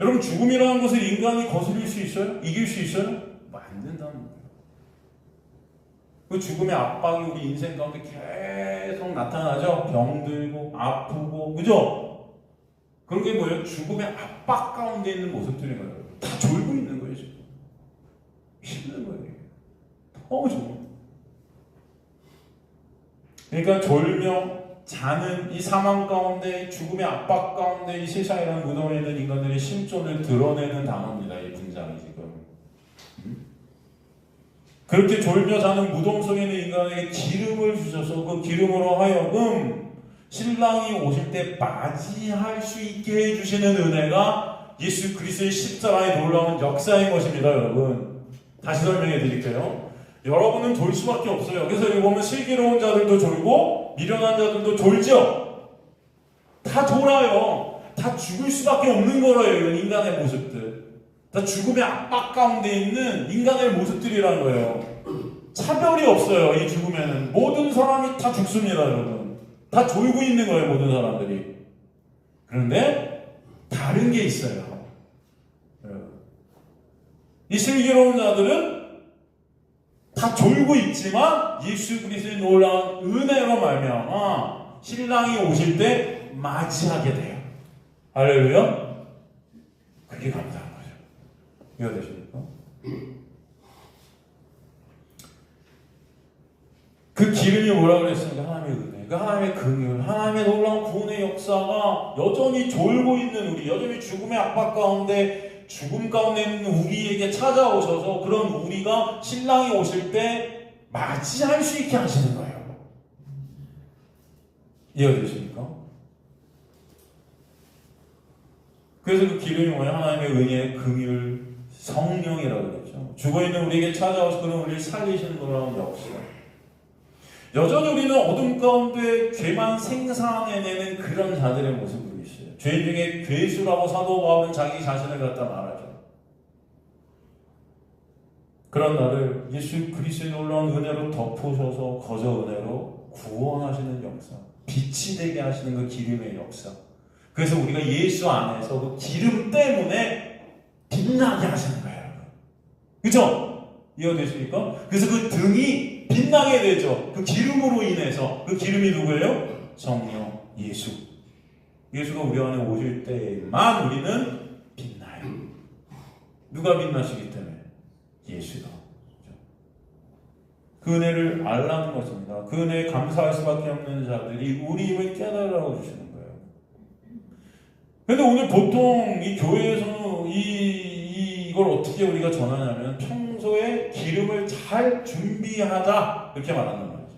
여러분 죽음이라는 것을 인간이 거스릴 수 있어요? 이길 수 있어요? 안 된다는 거예요. 그 죽음의 압박이 우리 인생 가운데 계속 나타나죠? 병들고 아프고 그죠? 그런 게 뭐예요? 죽음의 압박 가운데 있는 모습들인 거예요. 다 졸고 있는 거예요 지금. 힘든 거예요. 너무 좋아요. 그러니까 졸며 자는 이 사망 가운데, 죽음의 압박 가운데 이 세상이라는 무덤에 있는 인간들의 실존을 드러내는 단어입니다. 이 분장이 지금. 그렇게 졸며 자는 무덤 속에 있는 인간에게 기름을 주셔서 그 기름으로 하여금 신랑이 오실 때 맞이할 수 있게 해주시는 은혜가 예수 그리스도의 십자가의 놀라운 역사인 것입니다. 여러분, 다시 설명해 드릴게요. 여러분은 졸 수밖에 없어요. 그래서 여기 보면 슬기로운 자들도 졸고 미련한 자들도 졸죠. 다 졸아요. 다 죽을 수밖에 없는 거예요. 이런 인간의 모습들. 다 죽음의 압박 가운데 있는 인간의 모습들이라는 거예요. 차별이 없어요. 이 죽음에는 모든 사람이 다 죽습니다. 여러분, 다 졸고 있는 거예요. 모든 사람들이. 그런데 다른 게 있어요. 이 슬기로운 자들은 다 졸고 있지만 예수 그리스도의 놀라운 은혜로 말미암아 신랑이 오실 때 맞이하게 돼요. 할렐루야. 그게 감사한 거죠. 이해되십니까? 그 기름이 뭐라고 그랬습니까? 하나님의 은혜, 그 하나님의 긍휼, 하나님의 놀라운 구원의 역사가 여전히 졸고 있는 우리, 여전히 죽음의 압박 가운데, 죽음 가운데 있는 우리에게 찾아오셔서 그런 우리가 신랑이 오실 때 맞이할 수 있게 하시는 거예요. 이해되십니까? 그래서 그 기름이 뭐냐? 하나님의 은혜의 긍휼, 성령이라고 그랬죠. 죽어있는 우리에게 찾아와서 그런 우리를 살리시는 놀라운 역사. 여전히 우리는 어둠 가운데 죄만 생산해내는 그런 자들의 모습으로 있어요. 죄 중에 괴수라고 사도 바울은 자기 자신을 갖다 말하죠. 그런 나를 예수 그리스도의 놀라운 은혜로 덮으셔서 거저 은혜로 구원하시는 역사, 빛이 되게 하시는 그 기름의 역사. 그래서 우리가 예수 안에서 그 기름 때문에 빛나게 하시는 거예요. 그죠? 이해되십니까? 그래서 그 등이 빛나게 되죠. 그 기름으로 인해서. 그 기름이 누구예요? 성령, 예수. 예수가 우리 안에 오실 때만 우리는 빛나요. 누가 빛나시기 때문에? 예수가. 그 은혜를 알라는 것입니다. 그 은혜에 감사할 수밖에 없는 자들이 우리 힘을 깨달으라고 주시는 거예요. 근데 오늘 보통 이 교회에서는 이걸 어떻게 우리가 전하냐면 평소에 기름을 잘 준비하자 이렇게 말하는 말이죠.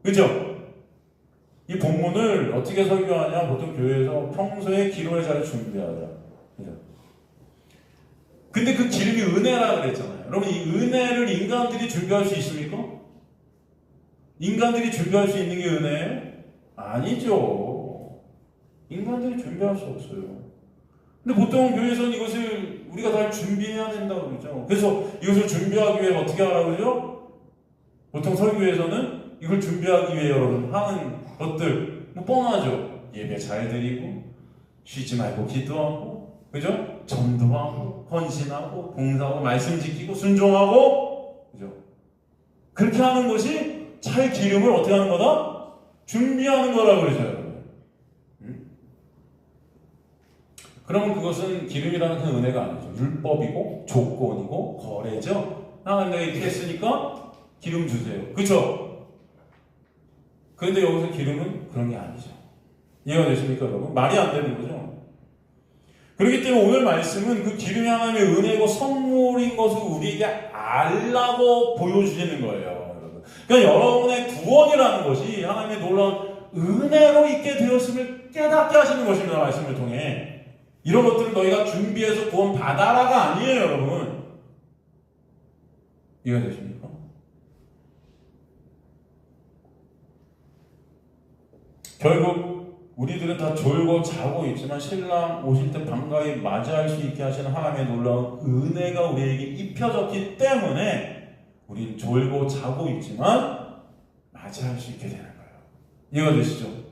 그죠? 이 본문을 어떻게 설교하냐? 보통 교회에서 평소에 기름을 잘 준비하자. 그죠? 근데 그 기름이 은혜라 그랬잖아요. 여러분, 이 은혜를 인간들이 준비할 수 있습니까? 인간들이 준비할 수 있는 게 은혜예요? 아니죠. 인간들이 준비할 수 없어요. 근데 보통 교회에서는 이것을 우리가 다 준비해야 된다고 그러죠. 그래서 이것을 준비하기 위해 어떻게 하라고 그러죠? 보통 설교에서는 이걸 준비하기 위해 여러분 하는 것들 뭐 뻔하죠. 예배 잘 드리고 쉬지 말고 기도하고, 그죠? 전도하고 헌신하고 봉사하고 말씀 지키고 순종하고, 그죠? 그렇게 하는 것이 잘 기름을 어떻게 하는 거다? 준비하는 거라고 그러죠. 그러면 그것은 기름이라는 그 은혜가 아니죠. 율법이고 조건이고 거래죠. 내가 이렇게 했으니까 기름 주세요. 그렇죠? 그런데 여기서 기름은 그런 게 아니죠. 이해가 되십니까, 여러분? 말이 안 되는 거죠. 그렇기 때문에 오늘 말씀은 그 기름이 하나님의 은혜고 선물인 것을 우리에게 알라고 보여주시는 거예요, 여러분. 그러니까 여러분의 구원이라는 것이 하나님의 놀라운 은혜로 있게 되었음을 깨닫게 하시는 것입니다, 말씀을 통해. 이런 것들을 너희가 준비해서 구원 받아라가 아니에요, 여러분. 이해가 되십니까? 결국 우리들은 다 졸고 자고 있지만 신랑 오실 때 반가이 맞이할 수 있게 하시는 하나님의 놀라운 은혜가 우리에게 입혀졌기 때문에 우리는 졸고 자고 있지만 맞이할 수 있게 되는 거예요. 이해가 되시죠?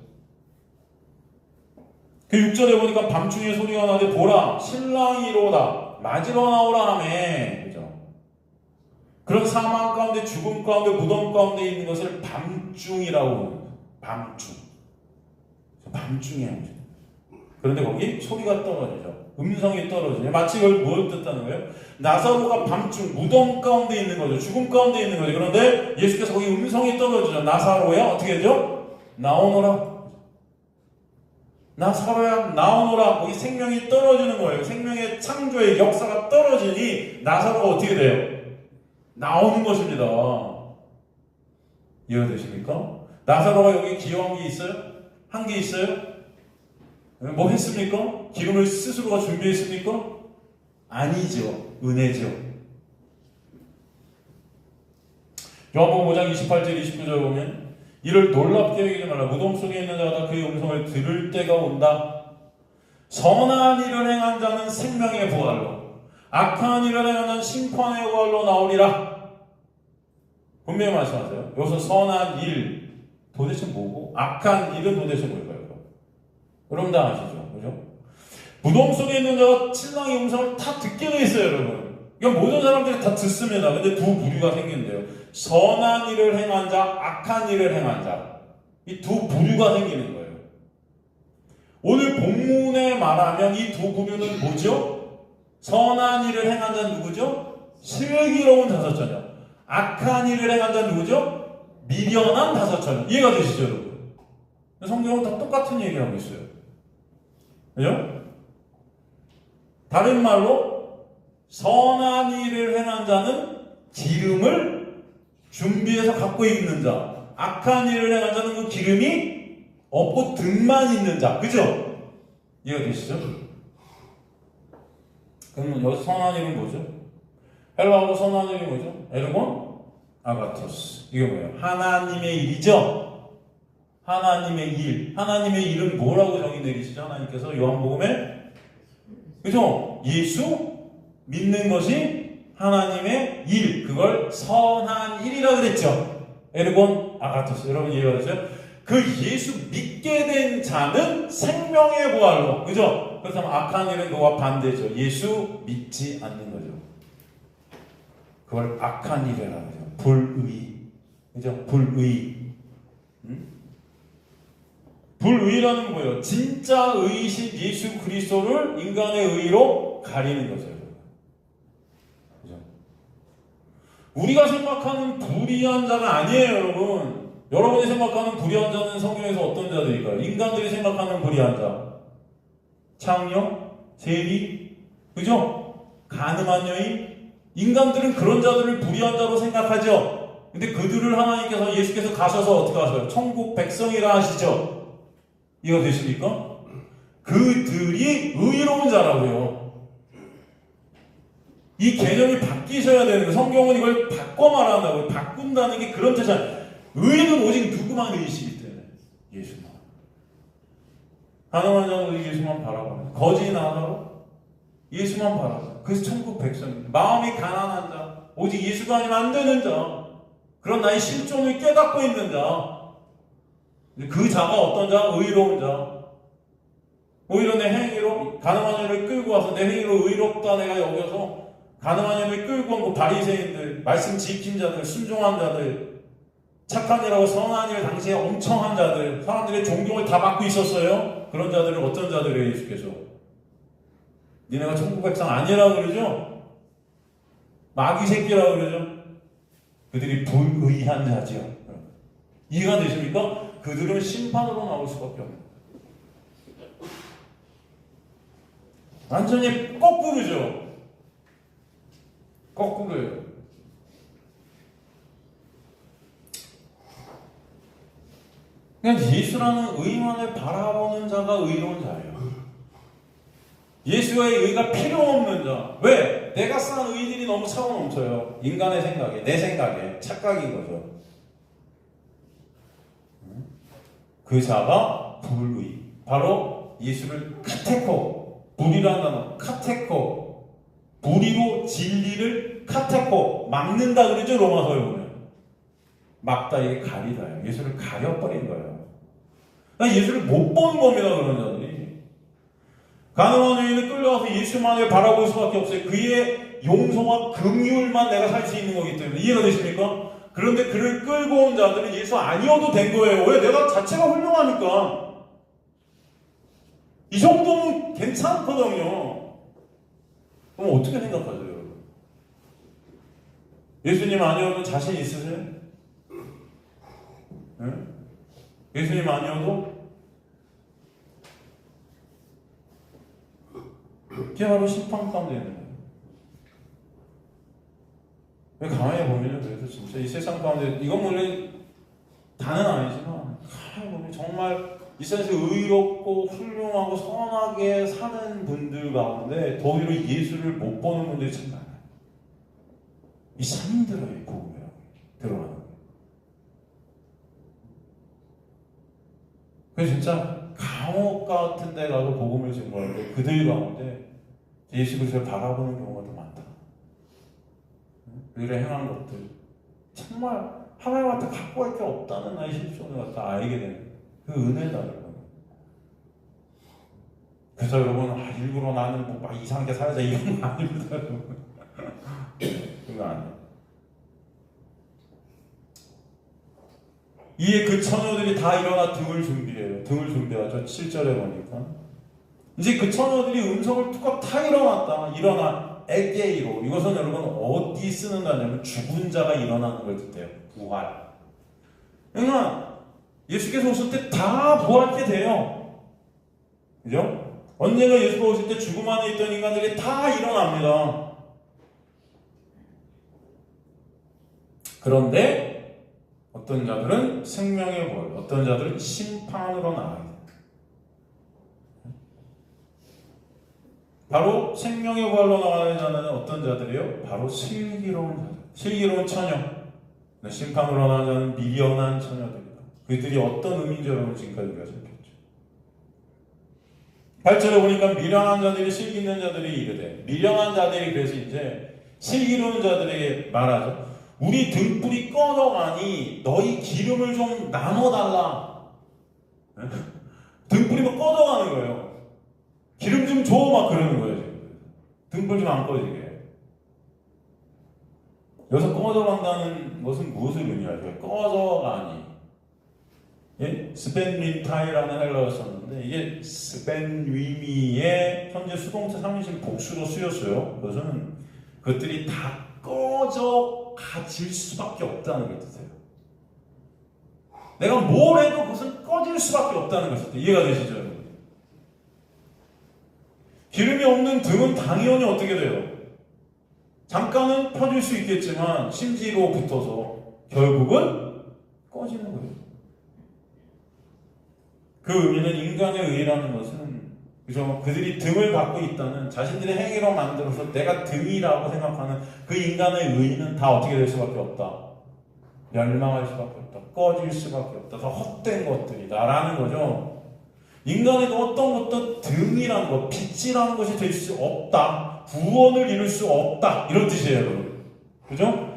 그 6절에 보니까 밤중에 소리가 나되 보라 신랑이로다 맞으러 나오라 하매, 그죠? 그런 사망 가운데 죽음 가운데 무덤 가운데 있는 것을 밤중이라고 합니다. 밤중에 오죠. 그런데 거기 소리가 떨어지죠. 음성이 떨어지죠. 마치 그걸 뭘 뜻하는 거예요? 나사로가 밤중 무덤 가운데 있는 거죠. 죽음 가운데 있는 거죠. 그런데 예수께서 거기 음성이 떨어지죠. 나사로야 어떻게 되죠? 나오너라. 나사로야 나오너라. 거기 생명이 떨어지는 거예요. 생명의 창조의 역사가 떨어지니 나사로가 어떻게 돼요? 나오는 것입니다. 이해되십니까? 나사로가 여기 기여한 게 있어요? 한 게 있어요? 뭐 했습니까? 기름을 스스로가 준비했습니까? 아니죠. 은혜죠. 요한복음 5장 28절 29절 보면 이를 놀랍게 여기지 말라. 무덤 속에 있는 자가 그의 음성을 들을 때가 온다. 선한 일을 행한 자는 생명의 부활로, 악한 일을 행한 자는 심판의 부활로 나오리라. 분명히 말씀하세요. 여기서 선한 일 도대체 뭐고, 악한 일은 도대체 뭘까요? 여러분 다 아시죠? 그죠? 무덤 속에 있는 자가 신랑의 음성을 다 듣게 돼 있어요, 여러분. 이건 모든 사람들이 다 듣습니다. 근데 두 부류가 생긴대요. 선한 일을 행한 자, 악한 일을 행한 자. 이 두 부류가 생기는 거예요. 오늘 본문에 말하면 이 두 부류는 뭐죠? 선한 일을 행한 자는 누구죠? 슬기로운 다섯 처녀. 악한 일을 행한 자는 누구죠? 미련한 다섯 처녀. 이해가 되시죠, 여러분? 성경은 다 똑같은 얘기를 하고 있어요. 그죠? 다른 말로 선한 일을 행한 자는 기름을 준비해서 갖고 있는 자, 악한 일을 행한 자는 그 기름이 없고 등만 있는 자. 그죠? 이해가 되시죠? 그럼 여기서 선한 일은 뭐죠? 헬라어로 선한 일이 뭐죠? 에르곤 아가토스. 이게 뭐예요? 하나님의 일이죠? 하나님의 일. 하나님의 일은 뭐라고 정의 내리시죠? 하나님께서 요한복음에. 그죠? 예수 믿는 것이 하나님의 일. 그걸 선한 일이라 그랬죠. 에르곤 아가토스. 여러분 이해가 되죠? 그 예수 믿게 된 자는 생명의 부활로. 그죠? 그렇다면 악한 일은 그와 반대죠. 예수 믿지 않는 거죠. 그걸 악한 일이라고 하죠. 불의. 그죠? 불의. 불의라는 뭐예요? 진짜 의이신 예수 그리스도를 인간의 의로 가리는 거죠. 그죠? 우리가 생각하는 불의한 자가 아니에요, 여러분. 여러분이 생각하는 불의한 자는 성경에서 어떤 자들일까요? 인간들이 생각하는 불의한 자. 창녀, 세리, 그죠? 가늠한 여인. 인간들은 그런 자들을 불의한 자로 생각하죠. 근데 그들을 하나님께서, 예수께서 가셔서 어떻게 하세요? 천국 백성이라 하시죠. 이해가 되십니까? 그들이 의로운 자라고요. 이 개념이 바뀌셔야 되는 거예요. 성경은 이걸 바꿔 말한다고요. 바꾼다는 게 그런 뜻이야. 의는 오직 누구만 의시기 때문에 예수만. 가늠한 자는 예수만 바라보는 거짓이 나가고 예수만 바라보는. 그래서 천국 백성. 마음이 가난한 자, 오직 예수가 아니면 안 되는 자, 그런 나의 실존을 깨닫고 있는 자. 그 자가 어떤 자? 의로운 자. 오히려 내 행위로 가늠한 자를 끌고 와서 내 행위로 의롭다 내가 여겨서 가늠한 자를 끌고 온 그 바리새인들, 말씀 지킨 자들, 순종한 자들, 착한 일하고 선한 일 당시에 엄청 한 자들, 사람들의 존경을 다 받고 있었어요. 그런 자들은 어떤 자들이에요? 예수께서 니네가 천국 백성 아니라고 그러죠? 마귀 새끼라고 그러죠? 그들이 불의한 자지요. 이해가 되십니까? 그들은 심판으로 나올 수밖에 없는 거예요. 완전히 거꾸로죠. 거꾸로예요. 그냥 예수라는 의만을 바라보는 자가 의로운 자예요. 예수의 의가 필요 없는 자. 왜? 내가 쌓은 의들이 너무 차고 넘쳐요. 인간의 생각에, 내 생각에 착각인 거죠. 그 자가 불의. 바로 예수를 카테코, 불이라는 단어, 카테코, 불의로 진리를 카테코, 막는다 그러죠, 로마서에 보면. 막다, 이게 가리다예요. 예수를 가려버린 거예요. 그러니까 예수를 못 보는 겁니다, 그런 자들이. 가늠한 여인을 끌려와서 예수만을 바라볼 수밖에 없어요. 그의 용서와 긍휼만 내가 살 수 있는 거기 때문에. 이해가 되십니까? 그런데 그를 끌고 온 자들은 예수 아니어도 된 거예요. 왜? 내가 자체가 훌륭하니까. 이 정도면 괜찮거든요. 그럼 어떻게 생각하세요, 여러분? 예수님 아니어도 자신 있으세요? 네? 예수님 아니어도? 그게 바로 심판 가운데 있는 거예요. 가만히 보면 그래서 진짜 이 세상 가운데 이건 물론 다는 아니지만 가만히 보면 정말 이 세상에서 의롭고 훌륭하고 선하게 사는 분들 가운데 더위로 예수를 못 보는 분들이 참 많아요. 이 사람들의 복음이라고 들어가는 거예요. 그래서 진짜 감옥 같은 데 가서 복음을 증거하는데 그들 가운데 예수 그리스도를 바라보는 경우가 더 많다. 그들의 행한 것들 정말 하나님한테 갖고 갈 게 없다는 나의 실존을 갖다 알게 되는 그 은혜다 여러분. 그래서 여러분 일부러 나는 뭐 막 이상하게 살자 이런 거 아닙니다 여러분. 그거 아니에요. 이에 그 처녀들이 다 일어나 등을 준비해요. 등을 준비하죠. 7절에 보니까 이제 그 처녀들이 음성을 뚜껑 타 일어나 에게이로. 이것은 여러분 어디 쓰는 단어냐면 죽은 자가 일어나는 걸 뜻해요. 부활. 그러니까 예수께서 오실 때 다 부활케 돼요. 그죠? 언젠가 예수가 오실 때 죽음 안에 있던 인간들이 다 일어납니다. 그런데 어떤 자들은 생명의 부활, 어떤 자들은 심판으로 나아가게 됩니다. 바로 생명의 부활로 나가는 자는 어떤 자들이에요? 바로 슬기로운 자들, 슬기로운 처녀. 심판으로 나가는 자는 미련한 처녀들이다. 그들이 어떤 의미인지 여러분 지금까지 우리가 살폈죠. 8절에 보니까 미련한 자들이 슬기 있는 자들이 이르되, 미련한 자들이 그래서 이제 슬기로운 자들에게 말하죠. 우리 등불이 꺼져가니 너희 기름을 좀 나눠달라. 등불이 막 꺼져가는 거예요. 기름 좀 줘 막 그러는 거예요 지금. 등불 좀 안 꺼지게. 여기서 꺼져간다는 것은 무엇을 의미할까요? 꺼져가니. 예? 스벤리타이라는 헬라어를 썼는데 이게 스벤위미의 현재 수동태 3인칭 복수로 쓰였어요. 그것은 그것들이 다 꺼져가질 수밖에 없다는 걸 뜻해요. 내가 뭘 해도 그것은 꺼질 수밖에 없다는 것을 이해가 되시죠 여러분? 기름이 없는 등은 당연히 어떻게 돼요? 잠깐은 펴질 수 있겠지만 심지로 붙어서 결국은 꺼지는 거예요. 그 의미는 인간의 의라는 것은 그죠? 그들이 등을 갖고 있다는 자신들의 행위로 만들어서 내가 등이라고 생각하는 그 인간의 의는 다 어떻게 될 수밖에 없다. 멸망할 수밖에 없다. 꺼질 수밖에 없다. 다 헛된 것들이다 라는 거죠. 인간의 어떤 것도 등이라는 것, 빛이라는 것이 될 수 없다. 구원을 이룰 수 없다. 이런 뜻이에요, 여러분. 그죠?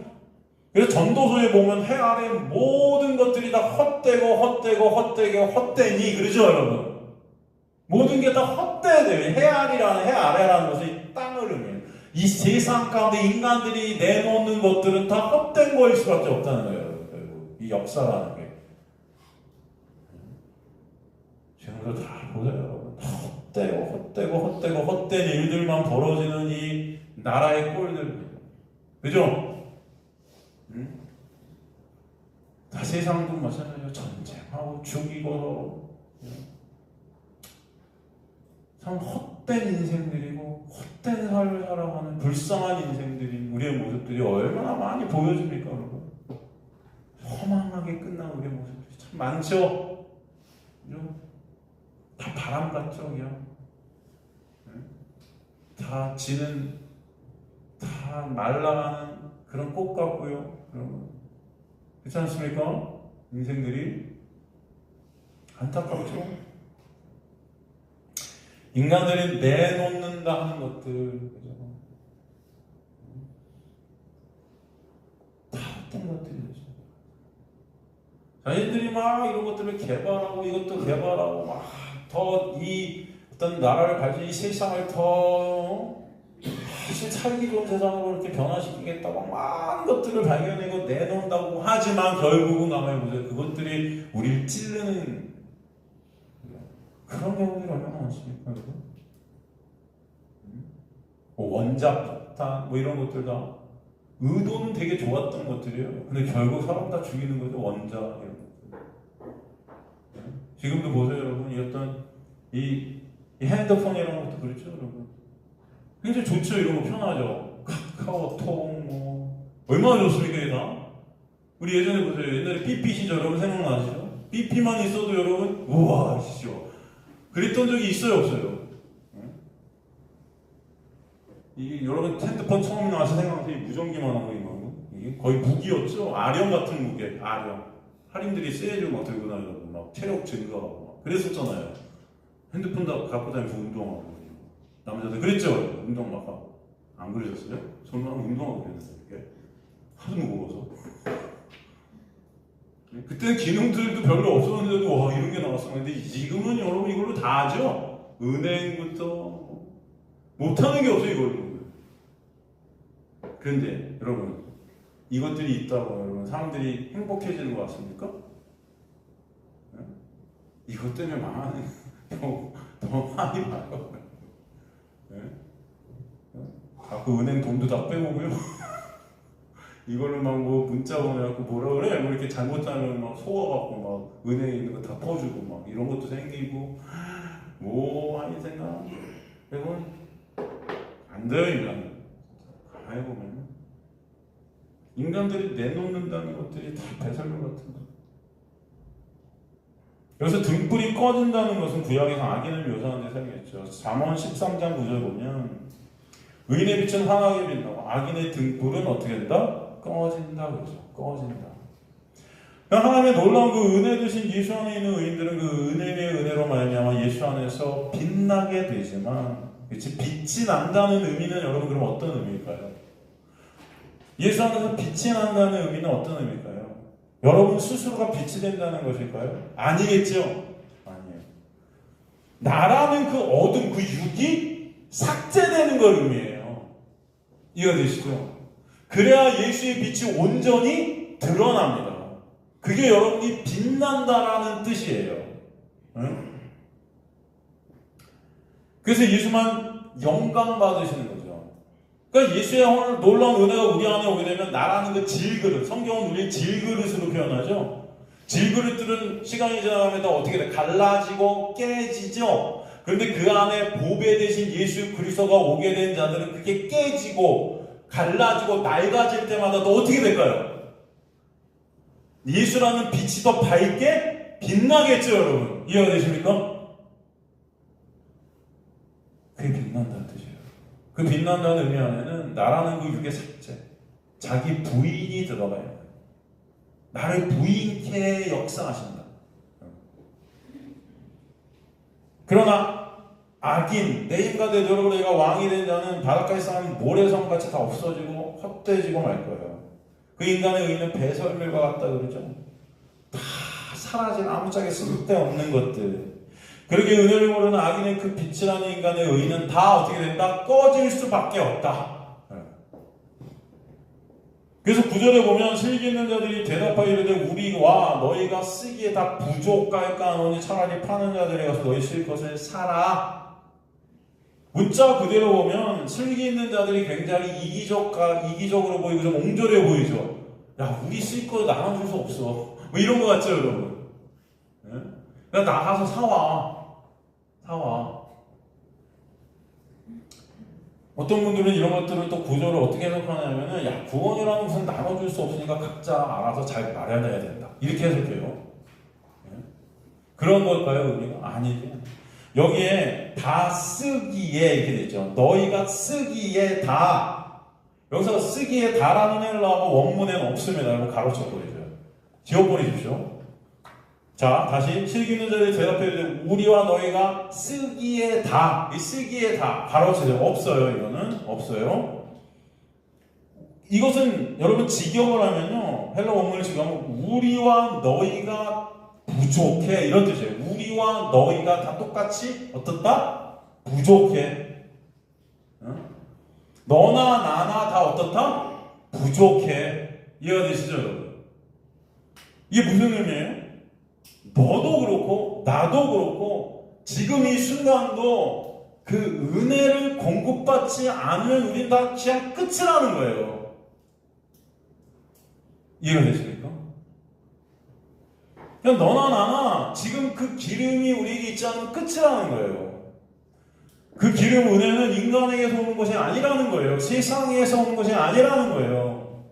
그래서 전도서에 보면 해 아래 모든 것들이 다 헛되니 그러죠, 여러분? 모든 게 다 헛되대요. 해 아래라는 것이 땅을 의미해요. 이 세상 가운데 인간들이 내놓는 것들은 다 헛된 거일 수밖에 없다는 거예요, 여러분. 이 역사라는 게. 지금도 다 보세요. 헛된 일들만 벌어지는 이 나라의 꼴들. 그죠? 다 세상도 마찬가지예요. 전쟁하고 죽이고 참 헛된 인생들이고 헛된 삶을 살아가는 불쌍한 인생들인 우리의 모습들이 얼마나 많이 보여집니까, 여러분? 허망하게 끝난 우리의 모습들이 참 많죠. 그죠? 다 바람 같죠, 그냥. 다 지는, 다 말라가는 그런 꽃 같고요, 여러분. 그렇지 않습니까? 인생들이 안타깝죠. 인간들이 내놓는다 하는 것들, 그죠? 다 어떤 것들이죠. 자신들이 막 이런 것들을 개발하고 이것도 개발하고 막 더 이 어떤 나라를 발전, 이 세상을 더 사실 살기 좋은 세상으로 이렇게 변화시키겠다고 많은 것들을 발견하고 내놓는다고 하지만 결국은 가만히 보세요. 그것들이 우리를 찌르는 그런 경우들이 얼마나 많습니까? 원자 폭탄 뭐 이런 것들 다 의도는 되게 좋았던 것들이에요. 근데 결국 사람 다 죽이는 거죠. 원자 이런 것들. 지금도 보세요, 여러분. 이 어떤 이 핸드폰이라는 것도 그렇죠, 여러분. 굉장히 좋죠. 이런 거 편하죠. 카카오톡 뭐 얼마나 좋습니까, 이게 다? 우리 예전에 보세요. 옛날에 삐삐 시절 여러분 생각나시죠? 삐삐만 있어도 여러분 우와 시죠. 그랬던 적이 있어요, 없어요? 이게 여러분 핸드폰 처음 나와서 생각하세요. 무전기만 한 거이고 이게 거의 무기였죠. 아령 같은 무게, 아령. 할인들이 세일을 막 들고 다니고 막 체력 증가하고 막 그랬었잖아요. 핸드폰 다 갖고 다니면서 운동하고 남자들 그랬죠. 운동 막 하고 안 그러셨어요? 저는 운동하고 그랬는데 이게 하도 무거워서. 그때는 기능들도 별로 없었는데도 와 이런 게 나왔었는데 지금은 여러분 이걸로 다 하죠. 은행부터 못하는 게 없어요 이걸로. 그런데 여러분 이것들이 있다고 여러분 사람들이 행복해지는 것 같습니까? 네? 이것 때문에 망하는 더 많이 봐요. 네? 자꾸 은행 돈도 다 빼오고요. 이걸로 막 뭐 문자 보내갖고 뭐라 그래? 뭐 이렇게 잘못하면 막 속아갖고 막 은행에 있는 거 다 퍼주고 막 이런 것도 생기고 뭐 하니 생각? 여러분 안 돼요 인간은. 가만히 보면 인간들이 내놓는다는 것들이 다 배설물 같은 거. 여기서 등불이 꺼진다는 것은 구약에서 악인을 묘사하는 데 사용했죠. 잠언 13장 9절 보면 의인의 빛은 환하게 빛나고 악인의 등불은 어떻게 된다? 꺼진다 그러죠. 꺼진다. 하나님의 놀라운 그 은혜 되신 예수 안에 있는 의인들은 그 은혜의 은혜로 말미암아 예수 안에서 빛나게 되지만 그치? 빛이 난다는 의미는 여러분 그럼 어떤 의미일까요? 예수 안에서 빛이 난다는 의미는 어떤 의미일까요? 여러분 스스로가 빛이 된다는 것일까요? 아니겠죠? 아니에요. 나라는 그 어둠, 그 육이 삭제되는 걸 의미해요. 이해되시죠? 그래야 예수의 빛이 온전히 드러납니다. 그게 여러분이 빛난다라는 뜻이에요. 응? 그래서 예수만 영광 받으시는 거죠. 그러니까 예수의 놀라운 은혜가 우리 안에 오게 되면 나라는 그 질그릇, 성경은 우리를 질그릇으로 표현하죠. 질그릇들은 시간이 지나가면 어떻게 돼? 갈라지고 깨지죠. 그런데 그 안에 보배 대신 예수 그리스도가 오게 된 자들은 그게 깨지고 갈라지고 낡아질 때마다 또 어떻게 될까요? 예수라는 빛이 더 밝게 빛나겠죠, 여러분. 이해가 되십니까? 그게 빛난다는 뜻이에요. 그 빛난다는 의미 안에는 나라는 그 육의 삭제, 자기 부인이 들어가야 해요. 나를 부인케 역사하신다. 그러나 악인, 내 힘과 내 노력으로 내가 왕이 된 자는 바닷가에 쌓인 모래성같이 다 없어지고 헛되지고 말 거예요. 그 인간의 의는 배설물과 같다 그러죠. 다 사라진 아무짝에 쓸데없는 것들. 그러게 은혜를 모르는 악인의 그 빛이라는 인간의 의는 다 어떻게 된다? 꺼질 수밖에 없다. 그래서 9절에 보면 슬기 있는 자들이 대답하여 이르되 우리와 너희가 쓰기에 다 부족할까 하노니 차라리 파는 자들에 가서 너희 쓸 것을 사라. 문자 그대로 보면 슬기 있는 자들이 굉장히 이기적으로 보이고 좀 옹졸해 보이죠. 야 우리 쓸 거 나눠줄 수 없어. 뭐 이런 거 같죠 여러분. 네? 그냥 나가서 사와. 어떤 분들은 이런 것들을 또 구조를 어떻게 해석하냐면은 야 구원이라는 것은 나눠줄 수 없으니까 각자 알아서 잘 마련해야 된다 이렇게 해석해요. 네? 그런 걸까요 의미가? 아니죠. 여기에 다 쓰기에 이렇게 되죠. 너희가 쓰기에 다. 여기서 쓰기에 다라는 헬라어가 원문에는 없습니다. 여러분 가로쳐 버리죠. 지워버리십시오. 자, 다시 슬기 있는 자들이 대답해야 돼. 우리와 너희가 쓰기에 다. 이 쓰기에 다. 가로치세요. 없어요. 이거는 없어요. 이것은 여러분 직역을 하면요. 헬라 원문을 직역하면 우리와 너희가 부족해 이런 뜻이에요. 우리와 너희가 다 똑같이 어떻다? 부족해. 너나 나나 다 어떻다? 부족해. 이해가 되시죠 여러분? 이게 무슨 의미예요? 너도 그렇고 나도 그렇고 지금 이 순간도 그 은혜를 공급받지 않으면 우린 다 그냥 끝이라는 거예요. 이해가 되십니까? 그냥 너나 나나 지금 그 기름이 우리에게 있지 않으면 끝이라는 거예요. 그 기름 은혜는 인간에게서 오는 것이 아니라는 거예요. 세상에서 오는 것이 아니라는 거예요.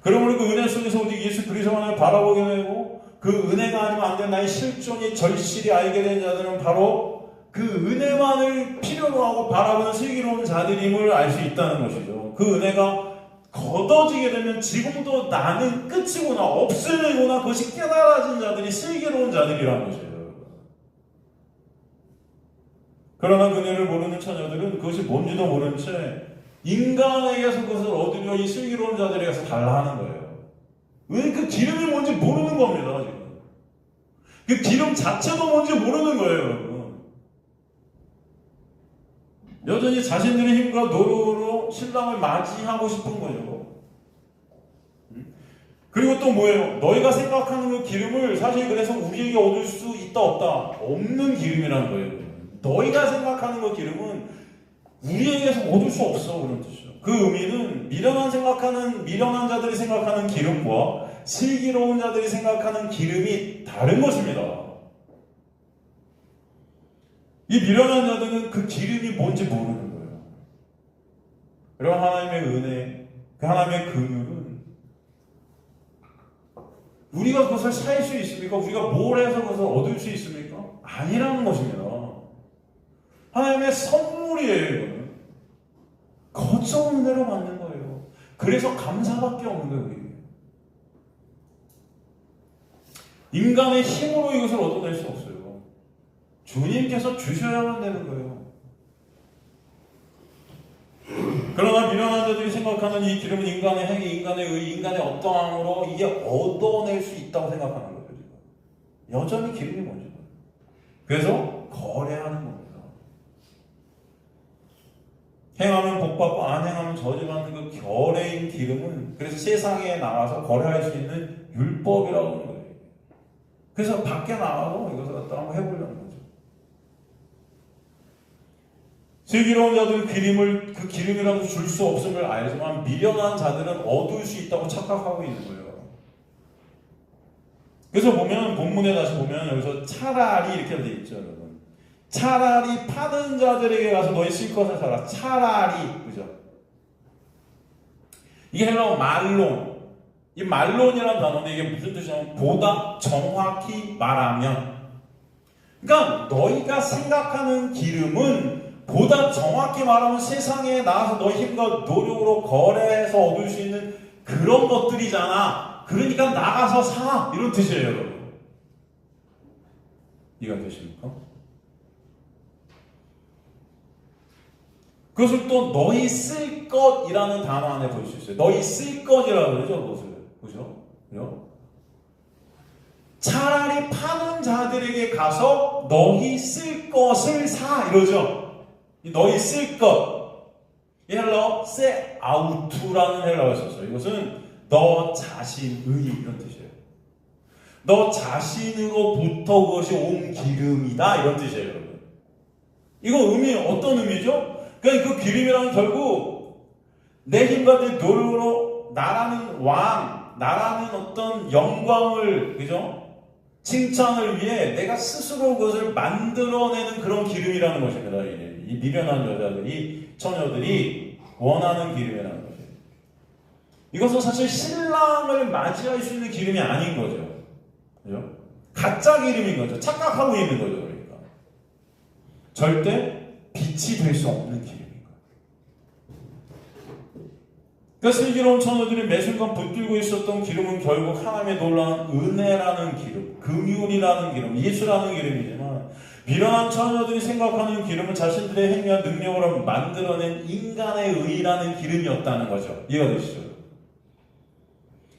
그러므로 그 은혜 속에서 오직 예수 그리스도만을 바라보게 되고 그 은혜가 아니면 안 되는 나의 실존이 절실히 알게 된 자들은 바로 그 은혜만을 필요로 하고 바라보는 슬기로운 자들임을 알 수 있다는 것이죠. 그 은혜가 걷어지게 되면 지금도 나는 끝이구나, 없으려구나, 그것이 깨달아진 자들이 슬기로운 자들이라는 것이에요. 그러나 그네를 모르는 처녀들은 그것이 뭔지도 모른 채 인간에게서 그것을 얻으려 이 슬기로운 자들에게서 달라 하는 거예요. 왜 그 기름이 뭔지 모르는 겁니다, 지금. 그 기름 자체도 뭔지 모르는 거예요, 여러분. 여전히 자신들의 힘과 노력으로 신랑을 맞이하고 싶은 거죠. 그리고 또 뭐예요? 너희가 생각하는 그 기름을 사실 그래서 우리에게 얻을 수 있다 없다 없는 기름이라는 거예요. 너희가 생각하는 그 기름은 우리에게서 얻을 수 없어, 그런 뜻이죠. 그 의미는 미련한 자들이 생각하는 기름과 슬기로운 자들이 생각하는 기름이 다른 것입니다. 이 미련한 자들은 그 기름이 뭔지 모르는 거예요. 그리고 하나님의 은혜, 그 하나님의 긍휼은 우리가 그것을 살 수 있습니까? 우리가 뭘 해서 그것을 얻을 수 있습니까? 아니라는 것입니다. 하나님의 선물이에요, 이거는. 거저운 은혜로 받는 거예요. 그래서 감사밖에 없는 거예요, 우리. 인간의 힘으로 이것을 얻어낼 수 없어요. 주님께서 주셔야만 되는 거예요. 그러나 미련한 자들이 생각하는 이 기름은 인간의 행위, 인간의 의, 인간의 어떠함으로 이게 얻어낼 수 있다고 생각하는 거예요. 지금. 여전히 기름이 뭔지 모르요. 그래서 거래하는 겁니다. 행하면 복받고 안 행하면 저주받는 그 결의인 기름은 그래서 세상에 나가서 거래할 수 있는 율법이라고 하는 거예요. 그래서 밖에 나가서 이것을 갖다 한번 해보려는 거죠. 슬기로운 자들은 그 기름이라도 줄 수 없음을 알지만 미련한 자들은 얻을 수 있다고 착각하고 있는 거예요. 그래서 보면 본문에 다시 보면 여기서 차라리 이렇게 돼 있죠, 여러분. 차라리 파는 자들에게 가서 너희 쓸 것을 사라. 차라리, 그죠? 이게 헬라어 말론. 이 말론이라는 단어는 이게 무슨 뜻이냐면 보다 정확히 말하면, 그러니까 너희가 생각하는 기름은 보다 정확히 말하면 세상에 나가서 너희 힘과 노력으로 거래해서 얻을 수 있는 그런 것들이잖아. 그러니까 나가서 사, 이런 뜻이에요, 여러분. 이해가 되십니까? 그것을 또 너희 쓸 것이라는 단어 안에 볼 수 있어요. 너희 쓸 것이라고 그러죠, 그것을. 그죠? 그죠? 차라리 파는 자들에게 가서 너희 쓸 것을 사, 이러죠. 너희 쓸 것. 이 헬라어 세 아우투라는 헬라어가 있었어요. 이것은 너 자신의, 이런 뜻이에요. 너 자신으로부터 그것이 온 기름이다, 이런 뜻이에요, 여러분. 이거 의미, 어떤 의미죠? 그러니까 그 기름이란 결국 내 힘과 내 노력으로 나라는 왕, 나라는 어떤 영광을, 그죠? 칭찬을 위해 내가 스스로 그것을 만들어내는 그런 기름이라는 것입니다. 이 미련한 여자들이, 처녀들이 원하는 기름이라는 것이에요. 이것은 사실 신랑을 맞이할 수 있는 기름이 아닌 거죠. 그죠? 가짜 기름인 거죠. 착각하고 있는 거죠. 그러니까. 절대 빛이 될 수 없는 기름인 거예요. 그러니까 슬기로운 처녀들이 매순간 붙들고 있었던 기름은 결국 하나님의 놀라운 은혜라는 기름, 긍휼이라는 기름, 예수라는 기름이지만 미련한 처녀들이 생각하는 기름은 자신들의 행위와 능력으로 만들어낸 인간의 의라는 기름이었다는 거죠. 이해가 되시죠?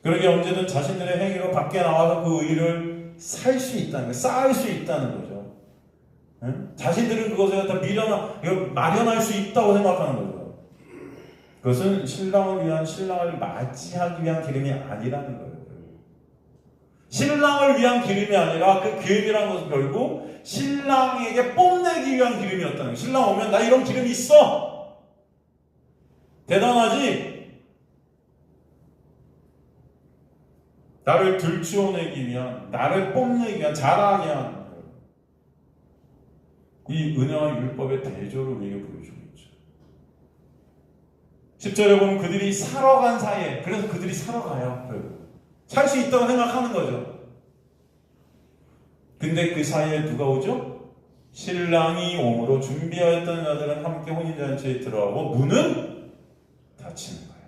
그러게 언제든 자신들의 행위로 밖에 나와서 그 의를 살 수 있다는 거예요. 쌓을 수 있다는 거죠. 자신들은 그것을 다 마련할 수 있다고 생각하는 거죠. 그것은 신랑을 맞이하기 위한 기름이 아니라는 거예요. 신랑을 위한 기름이 아니라 그 기름이라는 것은 결국 신랑에게 뽐내기 위한 기름이었다는 거예요. 신랑 오면 나 이런 기름이 있어. 대단하지? 나를 들추어내기 위한, 나를 뽐내기 위한, 자랑하게 하는 이 은혜와 율법의 대조를 우리에게 보여주고 있죠. 10절에 보면 그들이 사러 간 사이에, 그래서 그들이 사러 가요. 살 수 있다고 생각하는 거죠. 근데 그 사이에 누가 오죠? 신랑이 오므로 준비하였던 자들은 함께 혼인잔치에 들어가고 문은 닫히는 거예요.